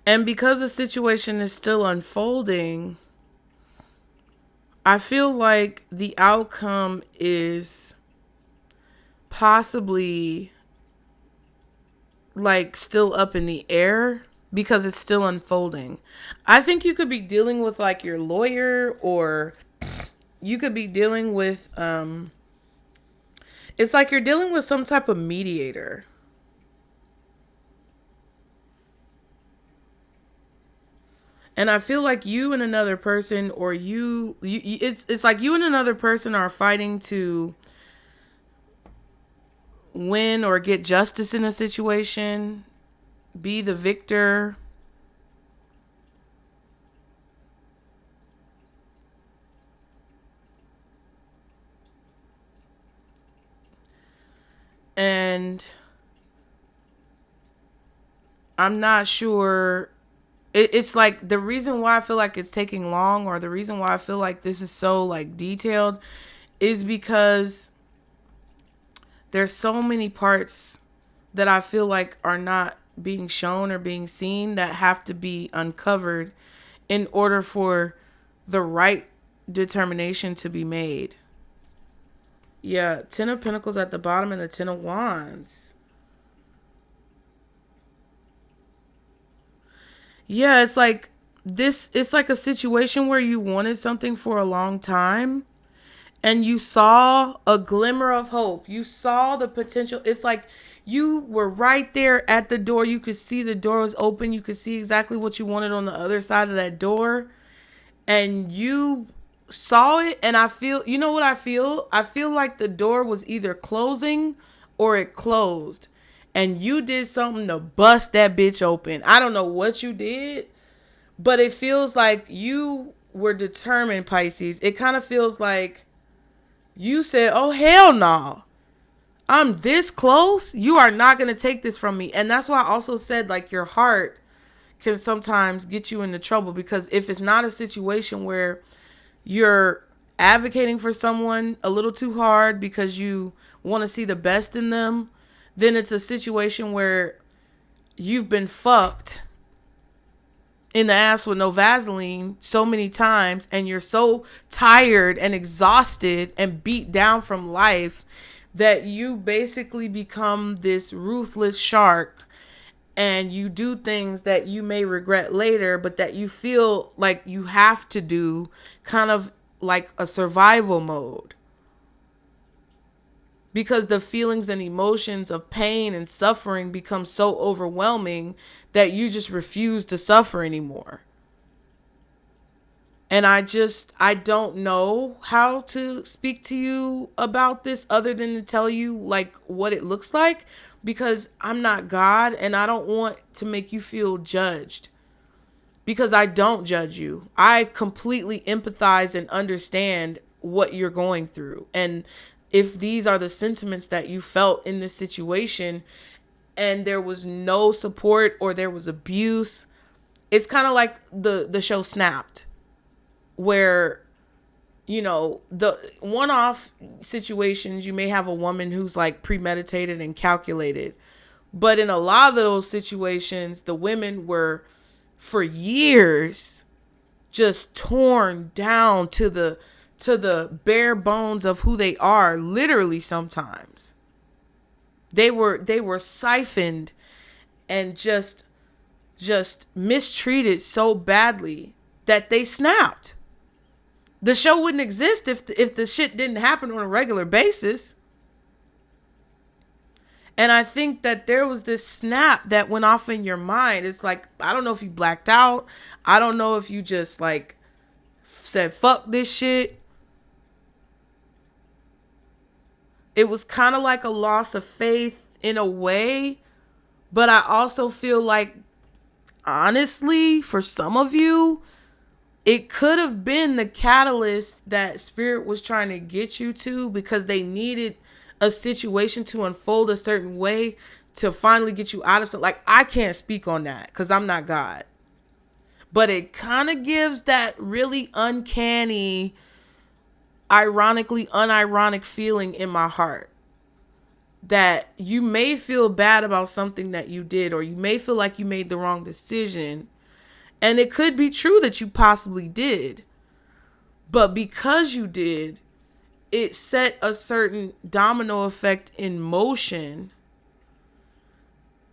And because the situation is still unfolding, I feel like the outcome is possibly like still up in the air because it's still unfolding. I think you could be dealing with like your lawyer, or you could be dealing with it's like you're dealing with some type of mediator. And I feel like you and another person, or it's like you and another person are fighting to win or get justice in a situation, be the victor. And I'm not sure. It's like the reason why I feel like it's taking long, or the reason why I feel like this is so like detailed, is because there's so many parts that I feel like are not being shown or being seen that have to be uncovered in order for the right determination to be made. Yeah, Ten of Pentacles at the bottom and the Ten of Wands. Yeah, it's like it's like a situation where you wanted something for a long time and you saw a glimmer of hope. You saw the potential. It's like you were right there at the door. You could see the door was open. You could see exactly what you wanted on the other side of that door. And you saw it. And I feel, you know what I feel? I feel like the door was either closing or it closed. And you did something to bust that bitch open. I don't know what you did, but it feels like you were determined, Pisces. It kind of feels like you said, oh, hell no. I'm this close. You are not going to take this from me. And that's why I also said, like, your heart can sometimes get you into trouble, because if it's not a situation where you're advocating for someone a little too hard because you want to see the best in them, then it's a situation where you've been fucked in the ass with no Vaseline so many times, and you're so tired and exhausted and beat down from life that you basically become this ruthless shark, and you do things that you may regret later, but that you feel like you have to do, kind of like a survival mode. Because the feelings and emotions of pain and suffering become so overwhelming that you just refuse to suffer anymore. And I don't know how to speak to you about this other than to tell you like what it looks like, because I'm not God and I don't want to make you feel judged, because I don't judge you. I completely empathize and understand what you're going through. And if these are the sentiments that you felt in this situation and there was no support or there was abuse, it's kind of like the show Snapped, where, you know, the one-off situations, you may have a woman who's like premeditated and calculated. But in a lot of those situations, the women were for years just torn down to to the bare bones of who they are, literally sometimes. They were siphoned and just mistreated so badly that they snapped. The show wouldn't exist if the shit didn't happen on a regular basis. And I think that there was this snap that went off in your mind. It's like, I don't know if you blacked out. I don't know if you just like said, fuck this shit. It was kind of like a loss of faith in a way. But I also feel like, honestly, for some of you, it could have been the catalyst that Spirit was trying to get you to, because they needed a situation to unfold a certain way to finally get you out of something. Like, I can't speak on that because I'm not God. But it kind of gives that really uncanny, ironically unironic feeling in my heart. That you may feel bad about something that you did, or you may feel like you made the wrong decision. And it could be true that you possibly did. But because you did, it set a certain domino effect in motion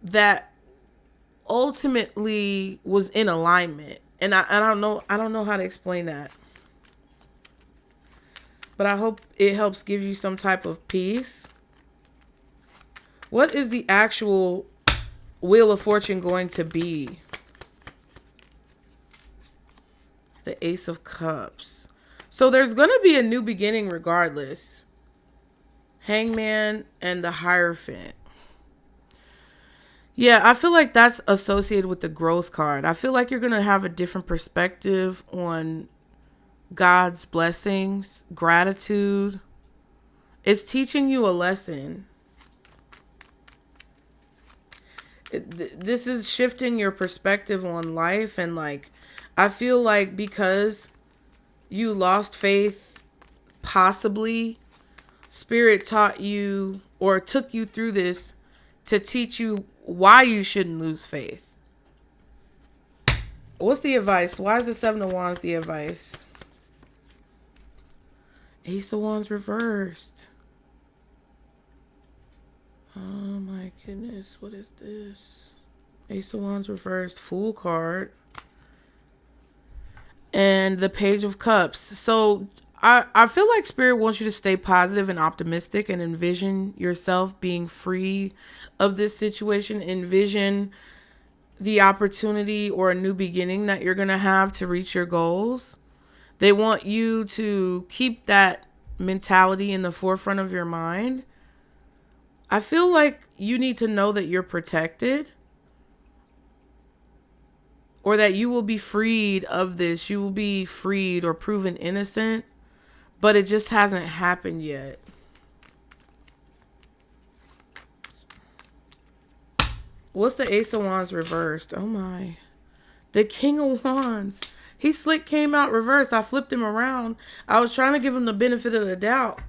that ultimately was in alignment. And I don't know how to explain that. But I hope it helps give you some type of peace. What is the actual Wheel of Fortune going to be? The Ace of Cups. So there's going to be a new beginning regardless. Hangman and the Hierophant. Yeah, I feel like that's associated with the growth card. I feel like you're going to have a different perspective on God's blessings, gratitude. It's teaching you a lesson. This is shifting your perspective on life. And like, I feel like because you lost faith, possibly, Spirit taught you or took you through this to teach you why you shouldn't lose faith. What's the advice? Why is the Seven of Wands the advice? Ace of Wands reversed. Oh my goodness, what is this? Ace of Wands reversed, Fool card. And the Page of Cups. So I feel like Spirit wants you to stay positive and optimistic and envision yourself being free of this situation. Envision the opportunity or a new beginning that you're going to have to reach your goals. They want you to keep that mentality in the forefront of your mind. I feel like you need to know that you're protected, or that you will be freed of this. You will be freed or proven innocent, but it just hasn't happened yet. What's the Ace of Wands reversed? Oh my. The King of Wands. He slick came out reversed. I flipped him around. I was trying to give him the benefit of the doubt.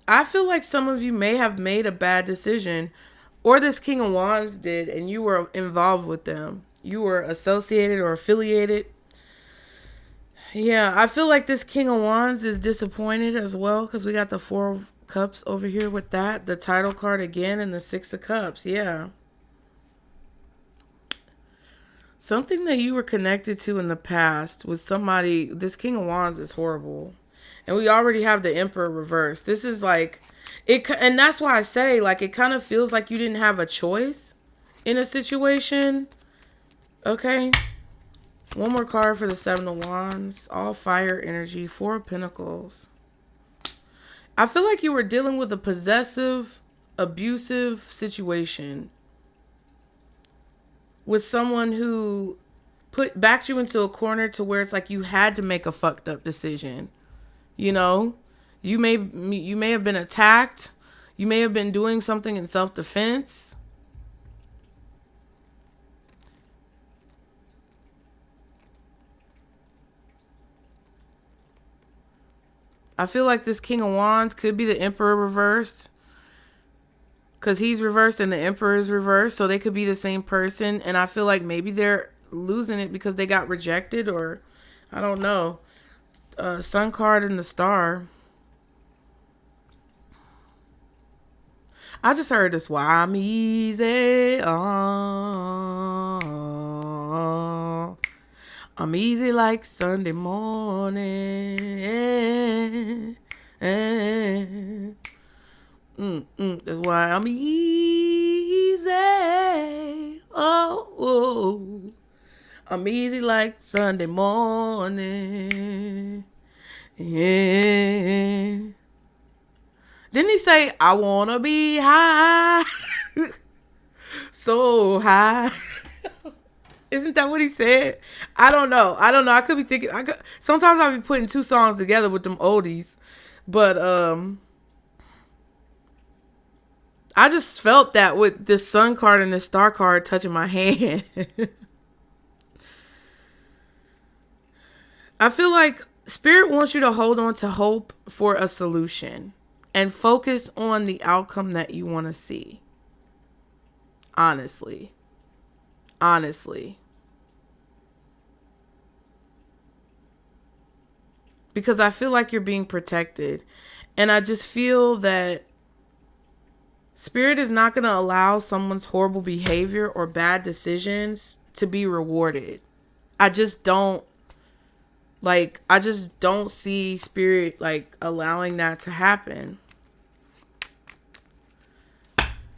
I feel like some of you may have made a bad decision, or this King of Wands did, and you were involved with them. You were associated or affiliated. Yeah, I feel like this King of Wands is disappointed as well, because we got the Four of Cups over here with that. The title card again, and the Six of Cups. Yeah. Something that you were connected to in the past with somebody. This King of Wands is horrible. And we already have the Emperor reversed. This is like, it, and that's why I say, like, it kind of feels like you didn't have a choice in a situation. Okay. One more card for the Seven of Wands. All fire energy. Four of Pentacles. I feel like you were dealing with a possessive, abusive situation with someone who backed you into a corner to where it's like you had to make a fucked up decision. You know, you may have been attacked. You may have been doing something in self-defense. I feel like this King of Wands could be the Emperor reversed, because he's reversed and the Emperor is reversed. So they could be the same person. And I feel like maybe they're losing it because they got rejected, or I don't know. Sun card and the star. I just heard this. Why I'm easy. I'm easy like Sunday morning. That's why I'm easy. Oh. I'm easy like Sunday morning. Yeah. Didn't he say, I want to be high? So high. Isn't that what he said? I don't know. I could be thinking. Sometimes I'll be putting two songs together with them oldies. But I just felt that with this sun card and this star card touching my hand. I feel like Spirit wants you to hold on to hope for a solution and focus on the outcome that you want to see. Honestly. Because I feel like you're being protected. And I just feel that Spirit is not going to allow someone's horrible behavior or bad decisions to be rewarded. I just don't see Spirit allowing that to happen.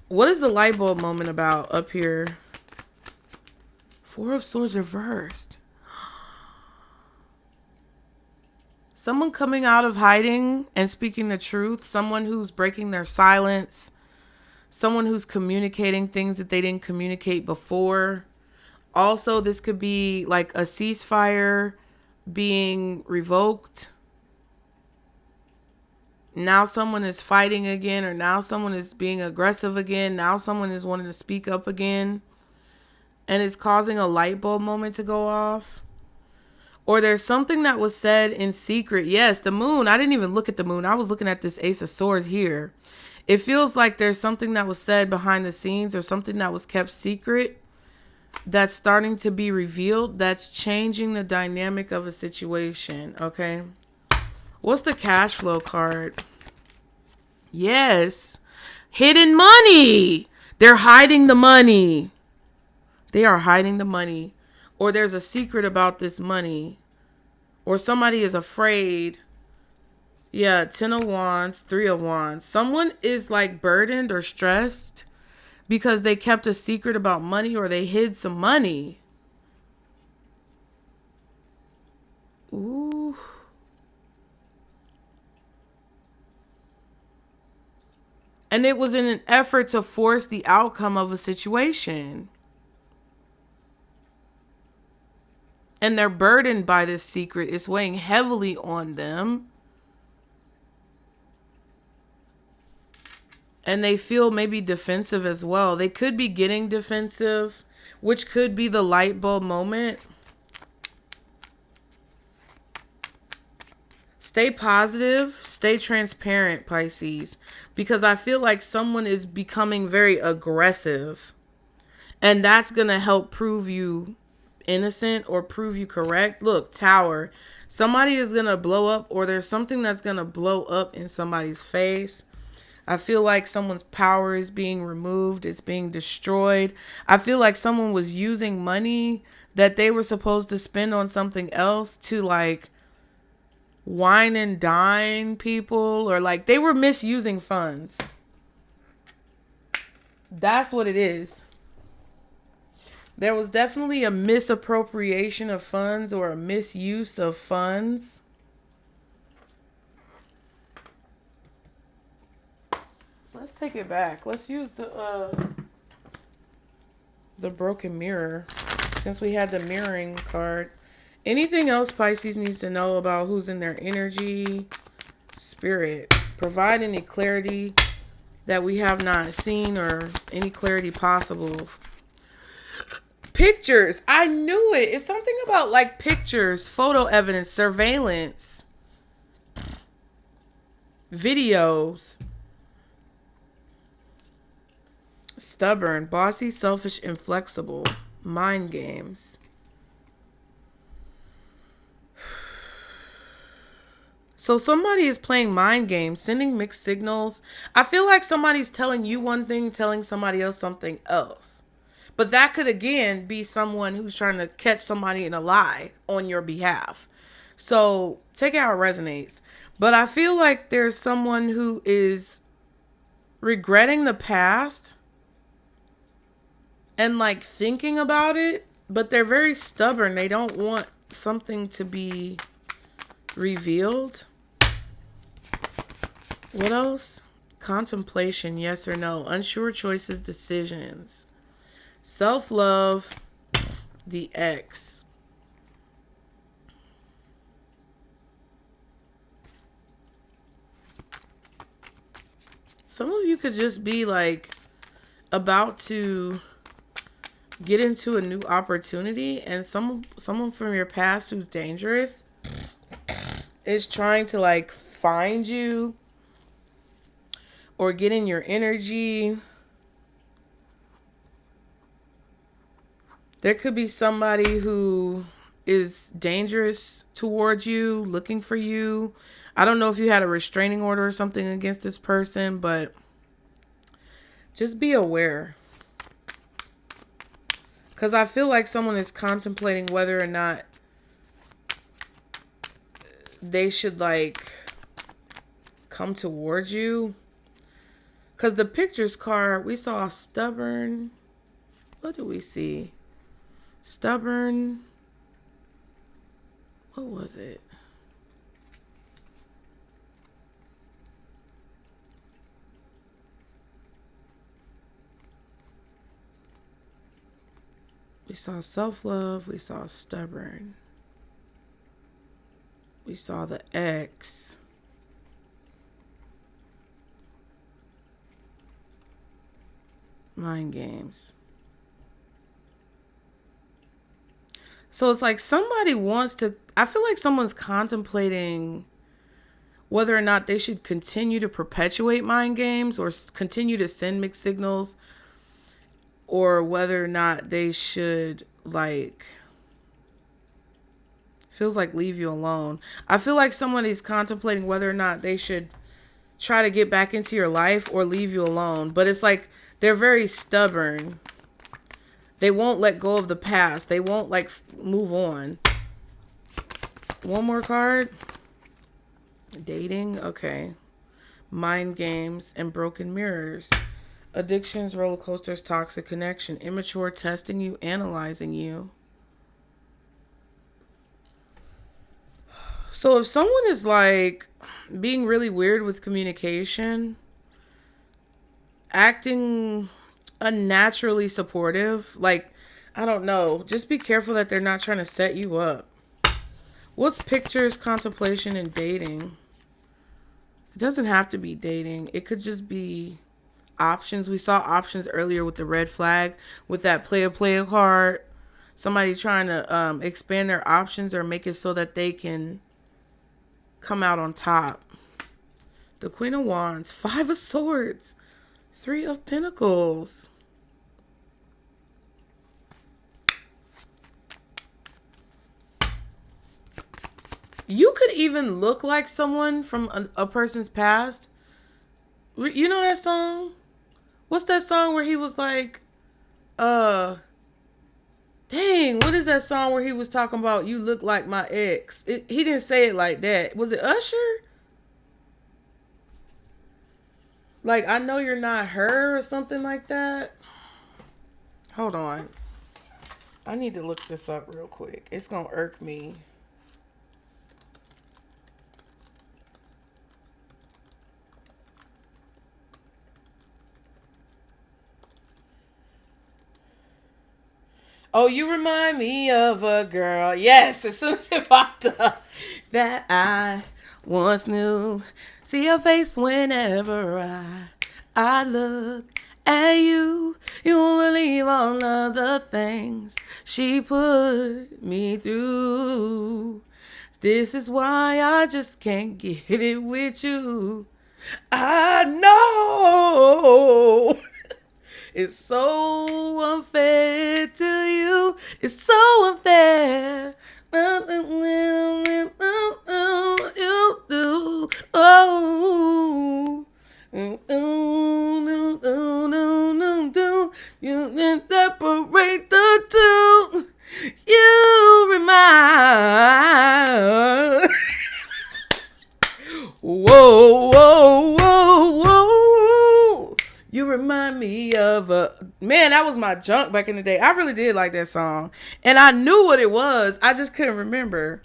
What is the light bulb moment about up here? Four of Swords reversed. Someone coming out of hiding and speaking the truth. Someone who's breaking their silence. Someone who's communicating things that they didn't communicate before. Also, this could be like a ceasefire being revoked. Now someone is fighting again, or now someone is being aggressive again. Now someone is wanting to speak up again. And it's causing a light bulb moment to go off. Or there's something that was said in secret. Yes, the moon. I didn't even look at the moon. I was looking at this Ace of Swords here. It feels like there's something that was said behind the scenes or something that was kept secret that's starting to be revealed. That's changing the dynamic of a situation. Okay. What's the cash flow card? Yes. Hidden money. They're hiding the money. They are hiding the money. Or there's a secret about this money. Or somebody is afraid. Yeah, 10 of Wands, 3 of Wands. Someone is burdened or stressed because they kept a secret about money or they hid some money. Ooh. And it was in an effort to force the outcome of a situation. And they're burdened by this secret. It's weighing heavily on them. And they feel maybe defensive as well. They could be getting defensive, which could be the light bulb moment. Stay positive. Stay transparent, Pisces. Because I feel like someone is becoming very aggressive. And that's going to help prove you innocent or prove you correct. Look, Tower. Somebody is going to blow up, or there's something that's going to blow up in somebody's face. I feel like someone's power is being removed. It's being destroyed. I feel like someone was using money that they were supposed to spend on something else to wine and dine people, or they were misusing funds. That's what it is. There was definitely a misappropriation of funds or a misuse of funds. Let's take it back. Let's use the broken mirror since we had the mirroring card. Anything else Pisces needs to know about who's in their energy? Spirit. Provide any clarity that we have not seen or any clarity possible. Pictures. I knew it. It's something about pictures, photo evidence, surveillance, videos. Stubborn, bossy, selfish, inflexible. Mind games. So somebody is playing mind games, sending mixed signals. I feel like somebody's telling you one thing, telling somebody else something else. But that could again be someone who's trying to catch somebody in a lie on your behalf. So take it how it resonates. But I feel like there's someone who is regretting the past and like thinking about it, but they're very stubborn. They don't want something to be revealed. What else? Contemplation, yes or no. Unsure choices, decisions. Self-love, the X. Some of you could just be like about to get into a new opportunity, and someone from your past who's dangerous is trying to like find you or get in your energy. There could be somebody who is dangerous towards you, looking for you. I don't know if you had a restraining order or something against this person, but just be aware. Because I feel like someone is contemplating whether or not they should like come towards you. Because the pictures card, we saw stubborn. What do we see? Stubborn. What was it? We saw self-love. We saw stubborn. We saw the X. Mind games. So it's like somebody wants to, I feel like someone's contemplating whether or not they should continue to perpetuate mind games or continue to send mixed signals, or whether or not they should like, feels like leave you alone. I feel like someone is contemplating whether or not they should try to get back into your life or leave you alone. But it's like they're very stubborn. They won't let go of the past. They won't like move on. One more card. Dating. Okay. Mind games and broken mirrors. Addictions, roller coasters, toxic connection. Immature, testing you, analyzing you. So if someone is like being really weird with communication, acting unnaturally supportive, like, I don't know, just be careful that they're not trying to set you up. What's pictures, contemplation, and dating? It doesn't have to be dating. It could just be options. We saw options earlier with the red flag, with that player card. Somebody trying to expand their options or make it so that they can come out on top. The Queen of Wands, Five of Swords, Three of Pentacles. You could even look like someone from a person's past. You know that song? What's that song where he was like, dang, what is that song where he was talking about you look like my ex? He didn't say it like that. Was it Usher? Like, I know you're not her or something like that. Hold on. I need to look this up real quick. It's going to irk me. Oh, you remind me of a girl. Yes, as soon as it popped up, that I once knew. See her face whenever I look at you. You won't believe all of the things she put me through. This is why I just can't get it with you. I know. It's so unfair to you. It's so unfair. You do. You can separate the two. You remind. Whoa, whoa, whoa, whoa. You remind me of a man. That was my junk back in the day. I really did like that song, and I knew what it was. I just couldn't remember.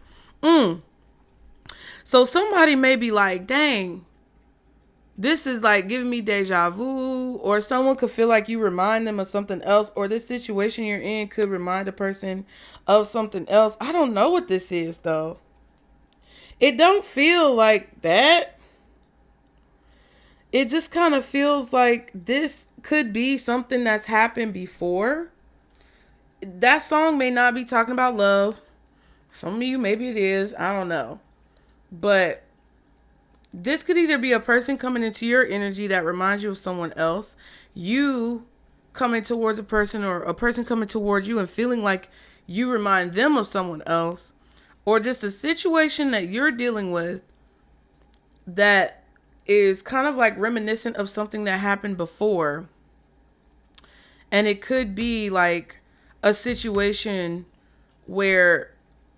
So somebody may be like, "Dang, this is like giving me deja vu," or someone could feel like you remind them of something else, or this situation you're in could remind a person of something else. I don't know what this is though. It don't feel like that. It just kind of feels like this could be something that's happened before. That song may not be talking about love. Some of you, maybe it is. I don't know. But this could either be a person coming into your energy that reminds you of someone else, you coming towards a person, or a person coming towards you and feeling like you remind them of someone else, or just a situation that you're dealing with that is kind of like reminiscent of something that happened before. And it could be like a situation where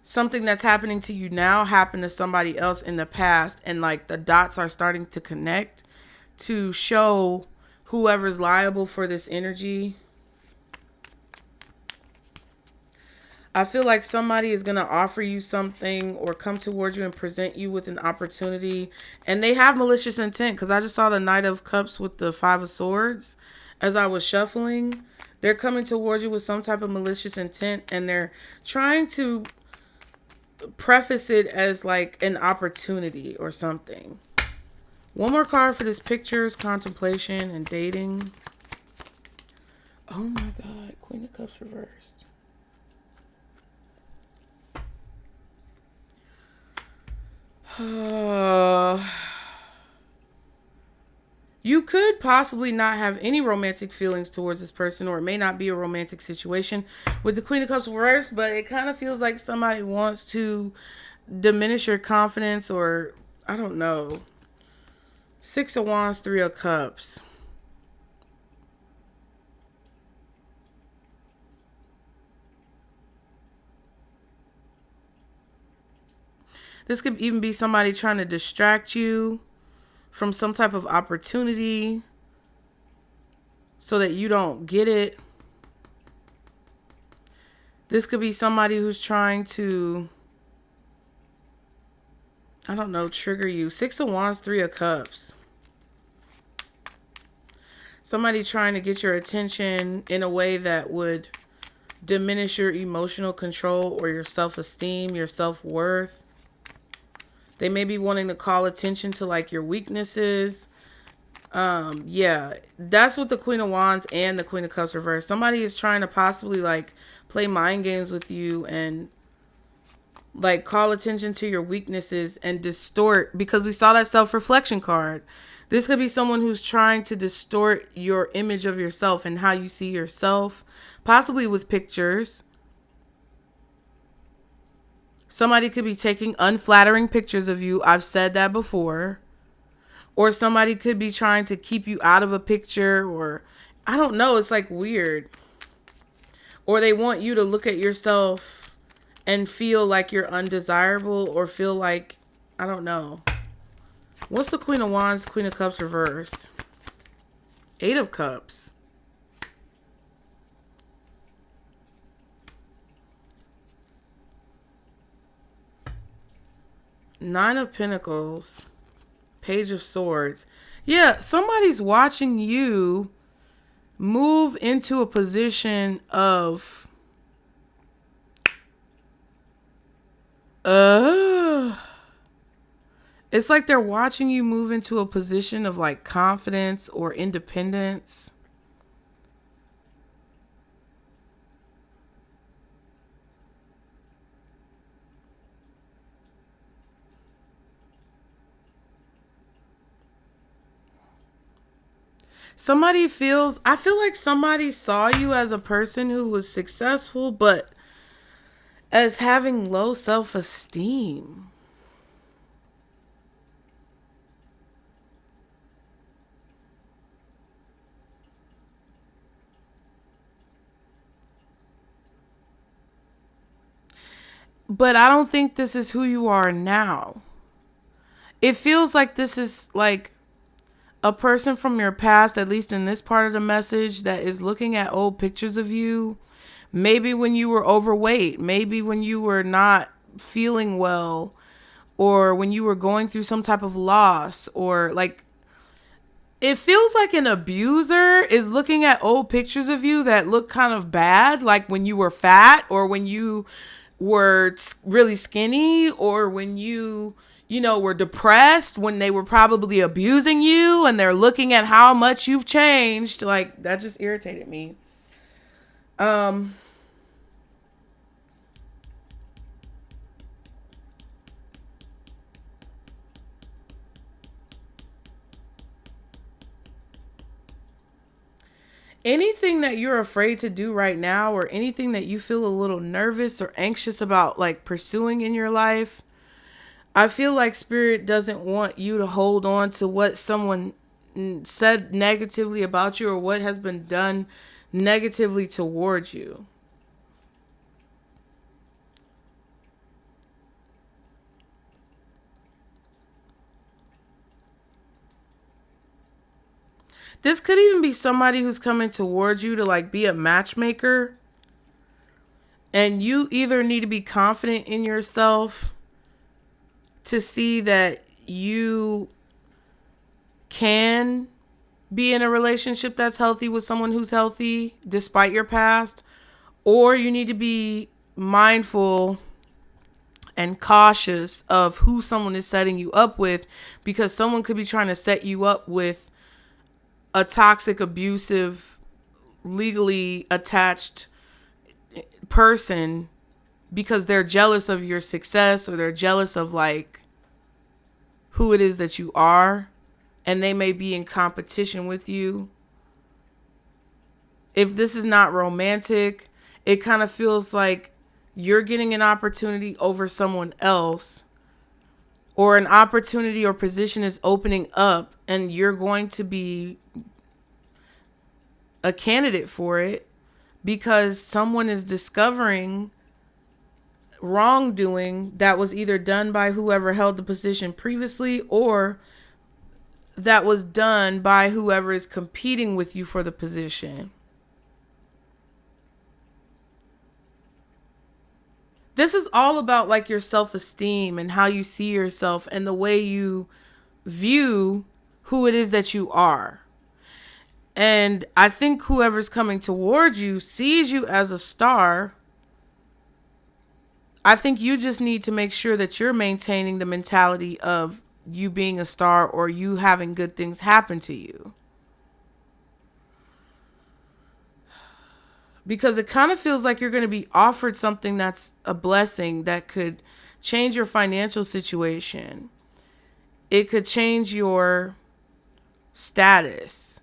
something that's happening to you now happened to somebody else in the past, and like the dots are starting to connect to show whoever's liable for this energy. I feel like somebody is going to offer you something or come towards you and present you with an opportunity. And they have malicious intent, because I just saw the Knight of Cups with the Five of Swords as I was shuffling. They're coming towards you with some type of malicious intent, and they're trying to preface it as like an opportunity or something. One more card for this: pictures, contemplation, and dating. Oh my God, Queen of Cups reversed. You could possibly not have any romantic feelings towards this person, or it may not be a romantic situation with the Queen of Cups reversed, but it kind of feels like somebody wants to diminish your confidence, or I don't know. Six of Wands, Three of Cups. This could even be somebody trying to distract you from some type of opportunity so that you don't get it. This could be somebody who's trying to, I don't know, trigger you. Six of Wands, Three of Cups. Somebody trying to get your attention in a way that would diminish your emotional control or your self-esteem, your self-worth. They may be wanting to call attention to like your weaknesses. Yeah, that's what the Queen of Wands and the Queen of Cups reversed. Somebody is trying to possibly like play mind games with you and like call attention to your weaknesses and distort, because we saw that self-reflection card. This could be someone who's trying to distort your image of yourself and how you see yourself, possibly with pictures. Somebody could be taking unflattering pictures of you. I've said that before. Or somebody could be trying to keep you out of a picture, or I don't know. It's like weird. Or they want you to look at yourself and feel like you're undesirable, or feel like, I don't know. What's the Queen of Wands, Queen of Cups reversed? Eight of Cups. Nine of Pentacles. Page of Swords. Yeah, somebody's watching you move into a position of it's like they're watching you move into a position of like confidence or independence. I feel like somebody saw you as a person who was successful, but as having low self-esteem. But I don't think this is who you are now. It feels like this is like a person from your past, at least in this part of the message, that is looking at old pictures of you. Maybe when you were overweight, maybe when you were not feeling well, or when you were going through some type of loss, or like, it feels like an abuser is looking at old pictures of you that look kind of bad, like when you were fat, or when you were really skinny, or when you know, were depressed, when they were probably abusing you, and they're looking at how much you've changed. Like, that just irritated me. Anything that you're afraid to do right now, or anything that you feel a little nervous or anxious about, like, pursuing in your life, I feel like Spirit doesn't want you to hold on to what someone said negatively about you, or what has been done negatively towards you. This could even be somebody who's coming towards you to like be a matchmaker. And you either need to be confident in yourself to see that you can be in a relationship that's healthy with someone who's healthy despite your past, or you need to be mindful and cautious of who someone is setting you up with, because someone could be trying to set you up with a toxic, abusive, legally attached person because they're jealous of your success, or they're jealous of like who it is that you are, and they may be in competition with you. If this is not romantic, it kind of feels like you're getting an opportunity over someone else, or an opportunity or position is opening up and you're going to be a candidate for it because someone is discovering wrongdoing that was either done by whoever held the position previously, or that was done by whoever is competing with you for the position. This is all about like your self-esteem and how you see yourself and the way you view who it is that you are. And I think whoever's coming towards you sees you as a star. I think you just need to make sure that you're maintaining the mentality of you being a star, or you having good things happen to you. Because it kind of feels like you're going to be offered something that's a blessing that could change your financial situation. It could change your status.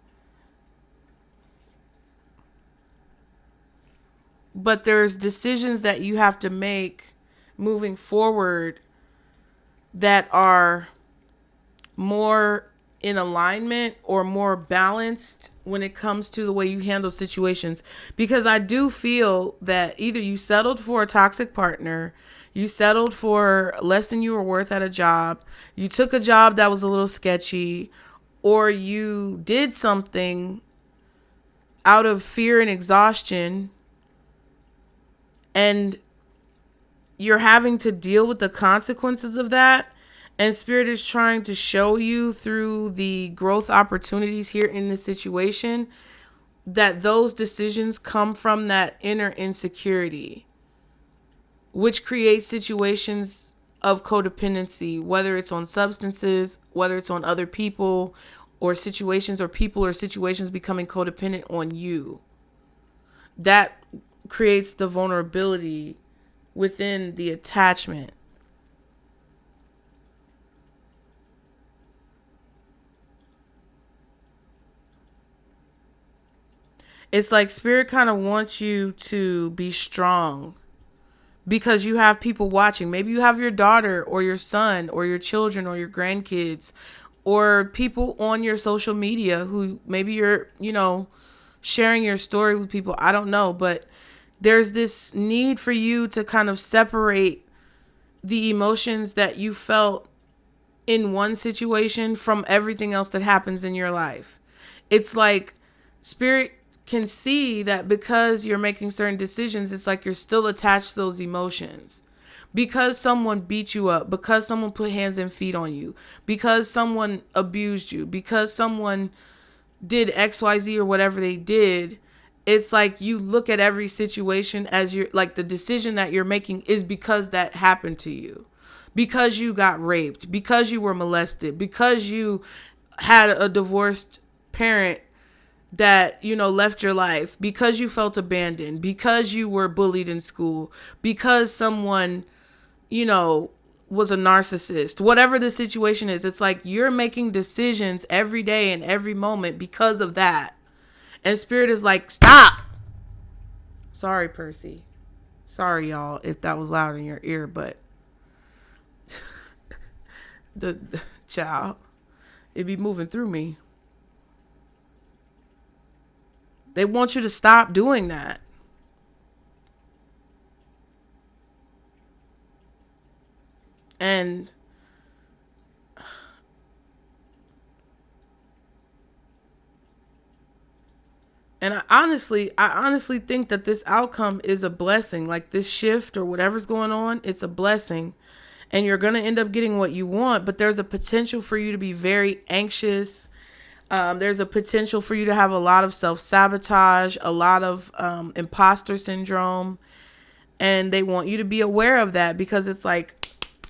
But there's decisions that you have to make moving forward that are more in alignment or more balanced when it comes to the way you handle situations. Because I do feel that either you settled for a toxic partner, you settled for less than you were worth at a job, you took a job that was a little sketchy, or you did something out of fear and exhaustion, and you're having to deal with the consequences of that. And Spirit is trying to show you through the growth opportunities here in this situation that those decisions come from that inner insecurity, which creates situations of codependency, whether it's on substances, whether it's on other people, or situations or people or situations becoming codependent on you. That creates the vulnerability within the attachment. It's like Spirit kind of wants you to be strong because you have people watching. Maybe you have your daughter or your son or your children or your grandkids or people on your social media who maybe you're, sharing your story with people. I don't know, but there's this need for you to kind of separate the emotions that you felt in one situation from everything else that happens in your life. It's like spirit can see that because you're making certain decisions, it's like you're still attached to those emotions. Because someone beat you up, because someone put hands and feet on you, because someone abused you, because someone did XYZ or whatever they did, it's like you look at every situation as you're like the decision that you're making is because that happened to you. Because you got raped, because you were molested, because you had a divorced parent that, left your life, because you felt abandoned, because you were bullied in school, because someone, was a narcissist, whatever the situation is, it's like you're making decisions every day and every moment because of that. And spirit is like, stop. Sorry, Percy. Sorry, y'all, if that was loud in your ear, but the child, it be moving through me. They want you to stop doing that. And I honestly think that this outcome is a blessing. Like this shift or whatever's going on, it's a blessing. And you're going to end up getting what you want, but there's a potential for you to be very anxious. There's a potential for you to have a lot of self-sabotage, a lot of imposter syndrome. And they want you to be aware of that because it's like,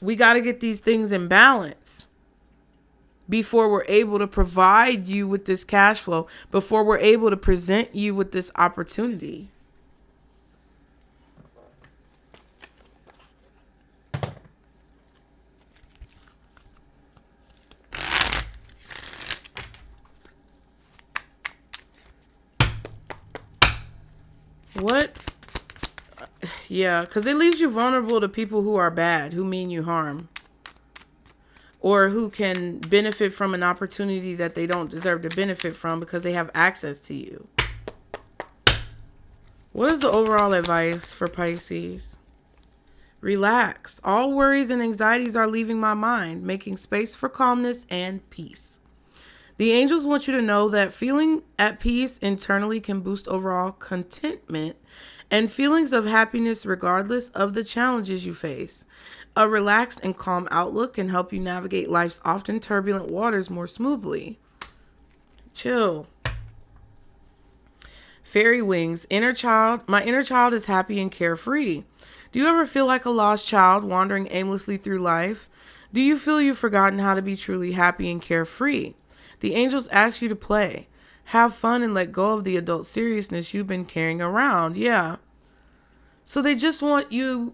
we got to get these things in balance before we're able to provide you with this cash flow, before we're able to present you with this opportunity. What? Yeah, because it leaves you vulnerable to people who are bad, who mean you harm, or who can benefit from an opportunity that they don't deserve to benefit from because they have access to you. What is the overall advice for Pisces? Relax. All worries and anxieties are leaving my mind, making space for calmness and peace. The angels want you to know that feeling at peace internally can boost overall contentment and feelings of happiness regardless of the challenges you face. A relaxed and calm outlook can help you navigate life's often turbulent waters more smoothly. Chill. Fairy wings. Inner child. My inner child is happy and carefree. Do you ever feel like a lost child wandering aimlessly through life? Do you feel you've forgotten how to be truly happy and carefree? The angels ask you to play. Have fun and let go of the adult seriousness you've been carrying around. Yeah. So they just want you...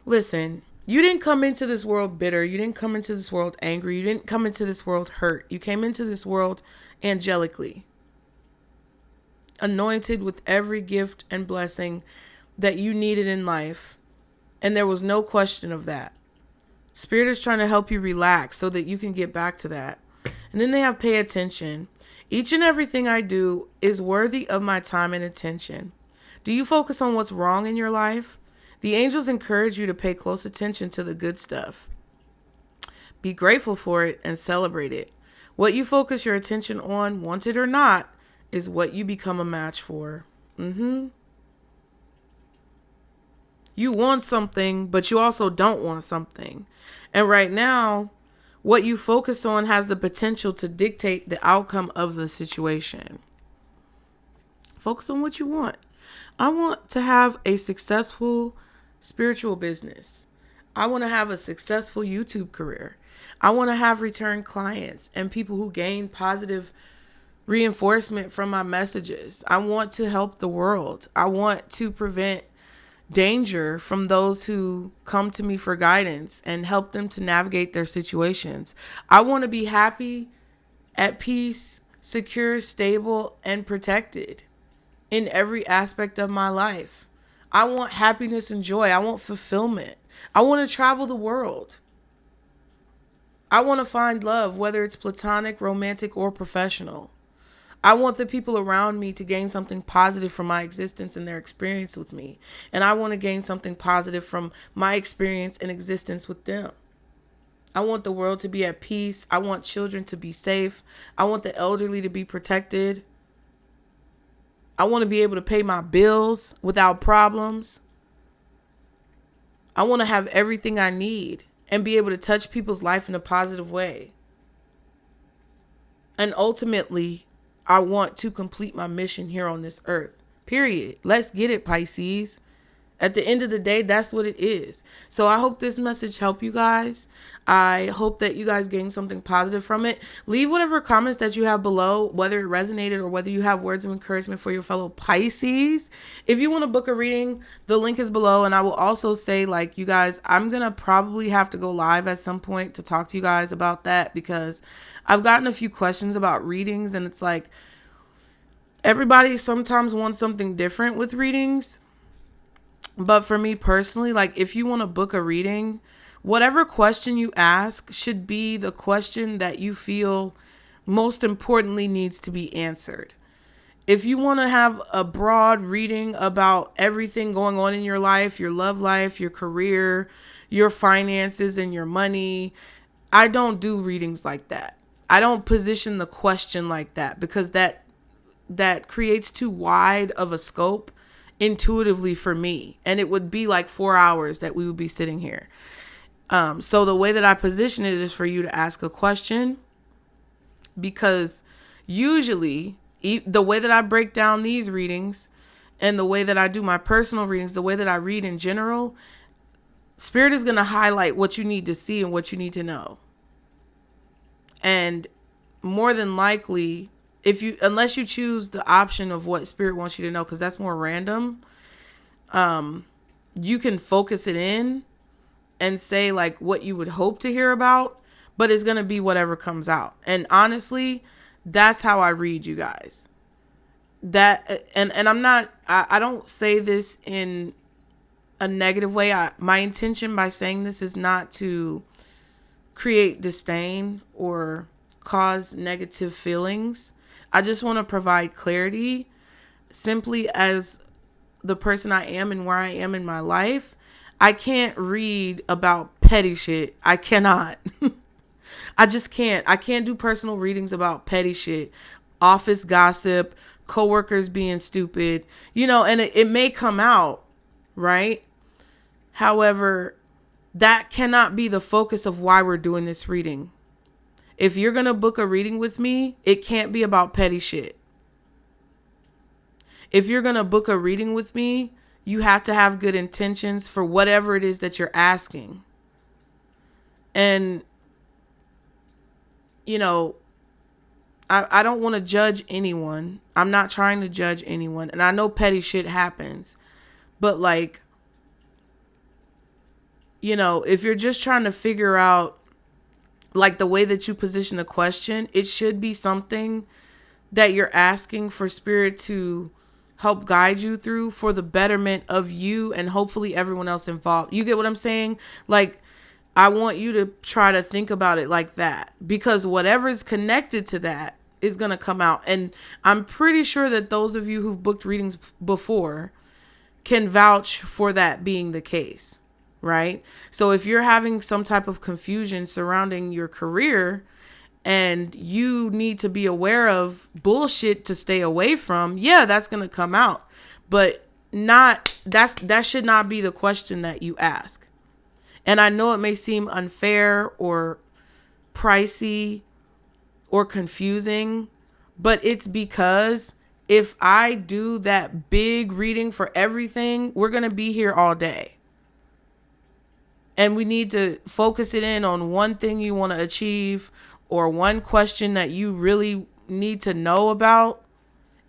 Listen, you didn't come into this world bitter. You didn't come into this world angry. You didn't come into this world hurt. You came into this world angelically, anointed with every gift and blessing that you needed in life. And there was no question of that. Spirit is trying to help you relax so that you can get back to that. And then they have pay attention. Each and everything I do is worthy of my time and attention. Do you focus on what's wrong in your life? The angels encourage you to pay close attention to the good stuff. Be grateful for it and celebrate it. What you focus your attention on, want it or not, is what you become a match for. You want something, but you also don't want something. And right now, what you focus on has the potential to dictate the outcome of the situation. Focus on what you want. I want to have a successful spiritual business. I want to have a successful YouTube career. I want to have return clients and people who gain positive reinforcement from my messages. I want to help the world. I want to prevent danger from those who come to me for guidance and help them to navigate their situations. I want to be happy, at peace, secure, stable, and protected in every aspect of my life. I want happiness and joy. I want fulfillment. I want to travel the world. I want to find love, whether it's platonic, romantic, or professional. I want the people around me to gain something positive from my existence and their experience with me. And I want to gain something positive from my experience and existence with them. I want the world to be at peace. I want children to be safe. I want the elderly to be protected. I want to be able to pay my bills without problems. I want to have everything I need and be able to touch people's life in a positive way. And ultimately, I want to complete my mission here on this earth. Period. Let's get it, Pisces. At the end of the day, that's what it is. So I hope this message helped you guys. I hope that you guys gain something positive from it. Leave whatever comments that you have below, whether it resonated or whether you have words of encouragement for your fellow Pisces. If you want to book a reading, the link is below. And I will also say, like, you guys, I'm going to probably have to go live at some point to talk to you guys about that, because I've gotten a few questions about readings, and it's like everybody sometimes wants something different with readings. But for me personally, like, if you want to book a reading, whatever question you ask should be the question that you feel most importantly needs to be answered. If you want to have a broad reading about everything going on in your life, your love life, your career, your finances, and your money, I don't do readings like that. I don't position the question like that, because that creates too wide of a scope intuitively for me, and it would be like 4 hours that we would be sitting here. So the way that I position it is for you to ask a question, because usually the way that I break down these readings and the way that I do my personal readings, the way that I read in general, Spirit is going to highlight what you need to see and what you need to know. And more than likely, unless you choose the option of what Spirit wants you to know, because that's more random, you can focus it in and say like what you would hope to hear about, but it's going to be whatever comes out. And honestly, that's how I read, you guys. And I don't say this in a negative way. My intention by saying this is not to create disdain or cause negative feelings. I just want to provide clarity simply as the person I am and where I am in my life. I can't read about petty shit. I cannot. I just can't. I can't do personal readings about petty shit, office gossip, coworkers being stupid, and it may come out, right? However, that cannot be the focus of why we're doing this reading. If you're going to book a reading with me, it can't be about petty shit. If you're going to book a reading with me, you have to have good intentions for whatever it is that you're asking. And, I don't want to judge anyone. I'm not trying to judge anyone. And I know petty shit happens. But if you're just trying to figure out like the way that you position the question, it should be something that you're asking for Spirit to help guide you through for the betterment of you and hopefully everyone else involved. You get what I'm saying? Like, I want you to try to think about it like that, because whatever is connected to that is going to come out. And I'm pretty sure that those of you who've booked readings before can vouch for that being the case. Right? So if you're having some type of confusion surrounding your career and you need to be aware of bullshit to stay away from, yeah, that's going to come out. But that should not be the question that you ask. And I know it may seem unfair or pricey or confusing, but it's because if I do that big reading for everything, we're going to be here all day. And we need to focus it in on one thing you want to achieve or one question that you really need to know about.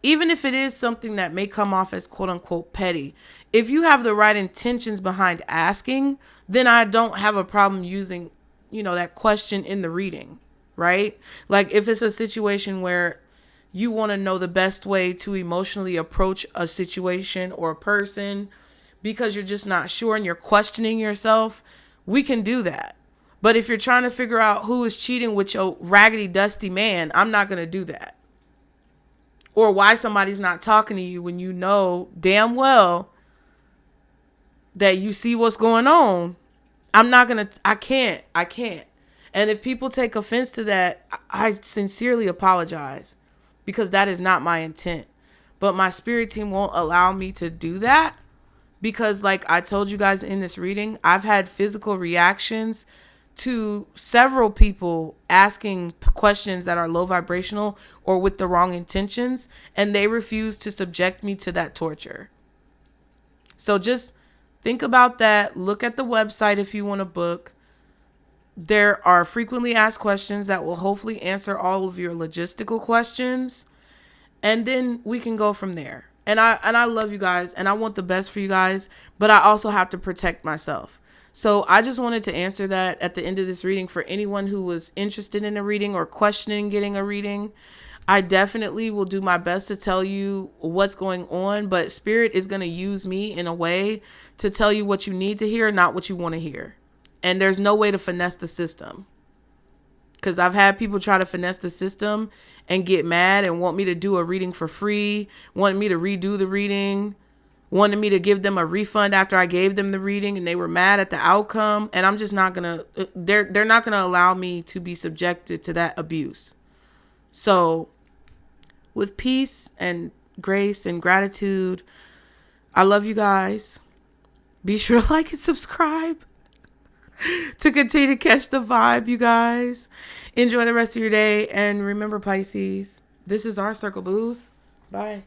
Even if it is something that may come off as quote unquote petty. If you have the right intentions behind asking, then I don't have a problem using, that question in the reading, right? Like if it's a situation where you want to know the best way to emotionally approach a situation or a person, because you're just not sure and you're questioning yourself, we can do that. But if you're trying to figure out who is cheating with your raggedy, dusty man, I'm not going to do that. or why somebody's not talking to you when you know damn well that you see what's going on. I can't. And if people take offense to that, I sincerely apologize, because that is not my intent. But my spirit team won't allow me to do that, because like I told you guys in this reading, I've had physical reactions to several people asking questions that are low vibrational or with the wrong intentions, and they refuse to subject me to that torture. So just think about that. Look at the website if you want to book. There are frequently asked questions that will hopefully answer all of your logistical questions, and then we can go from there. And I love you guys, and I want the best for you guys, but I also have to protect myself. So I just wanted to answer that at the end of this reading for anyone who was interested in a reading or questioning getting a reading. I definitely will do my best to tell you what's going on, but Spirit is going to use me in a way to tell you what you need to hear, not what you want to hear. And there's no way to finesse the system, because I've had people try to finesse the system and get mad and want me to do a reading for free, wanted me to redo the reading, wanted me to give them a refund after I gave them the reading, and they were mad at the outcome. And I'm just not going to, they're not going to allow me to be subjected to that abuse. So with peace and grace and gratitude, I love you guys. Be sure to like and subscribe to continue to catch the vibe, you guys. Enjoy the rest of your day. And remember, Pisces, this is our circle, booze. Bye.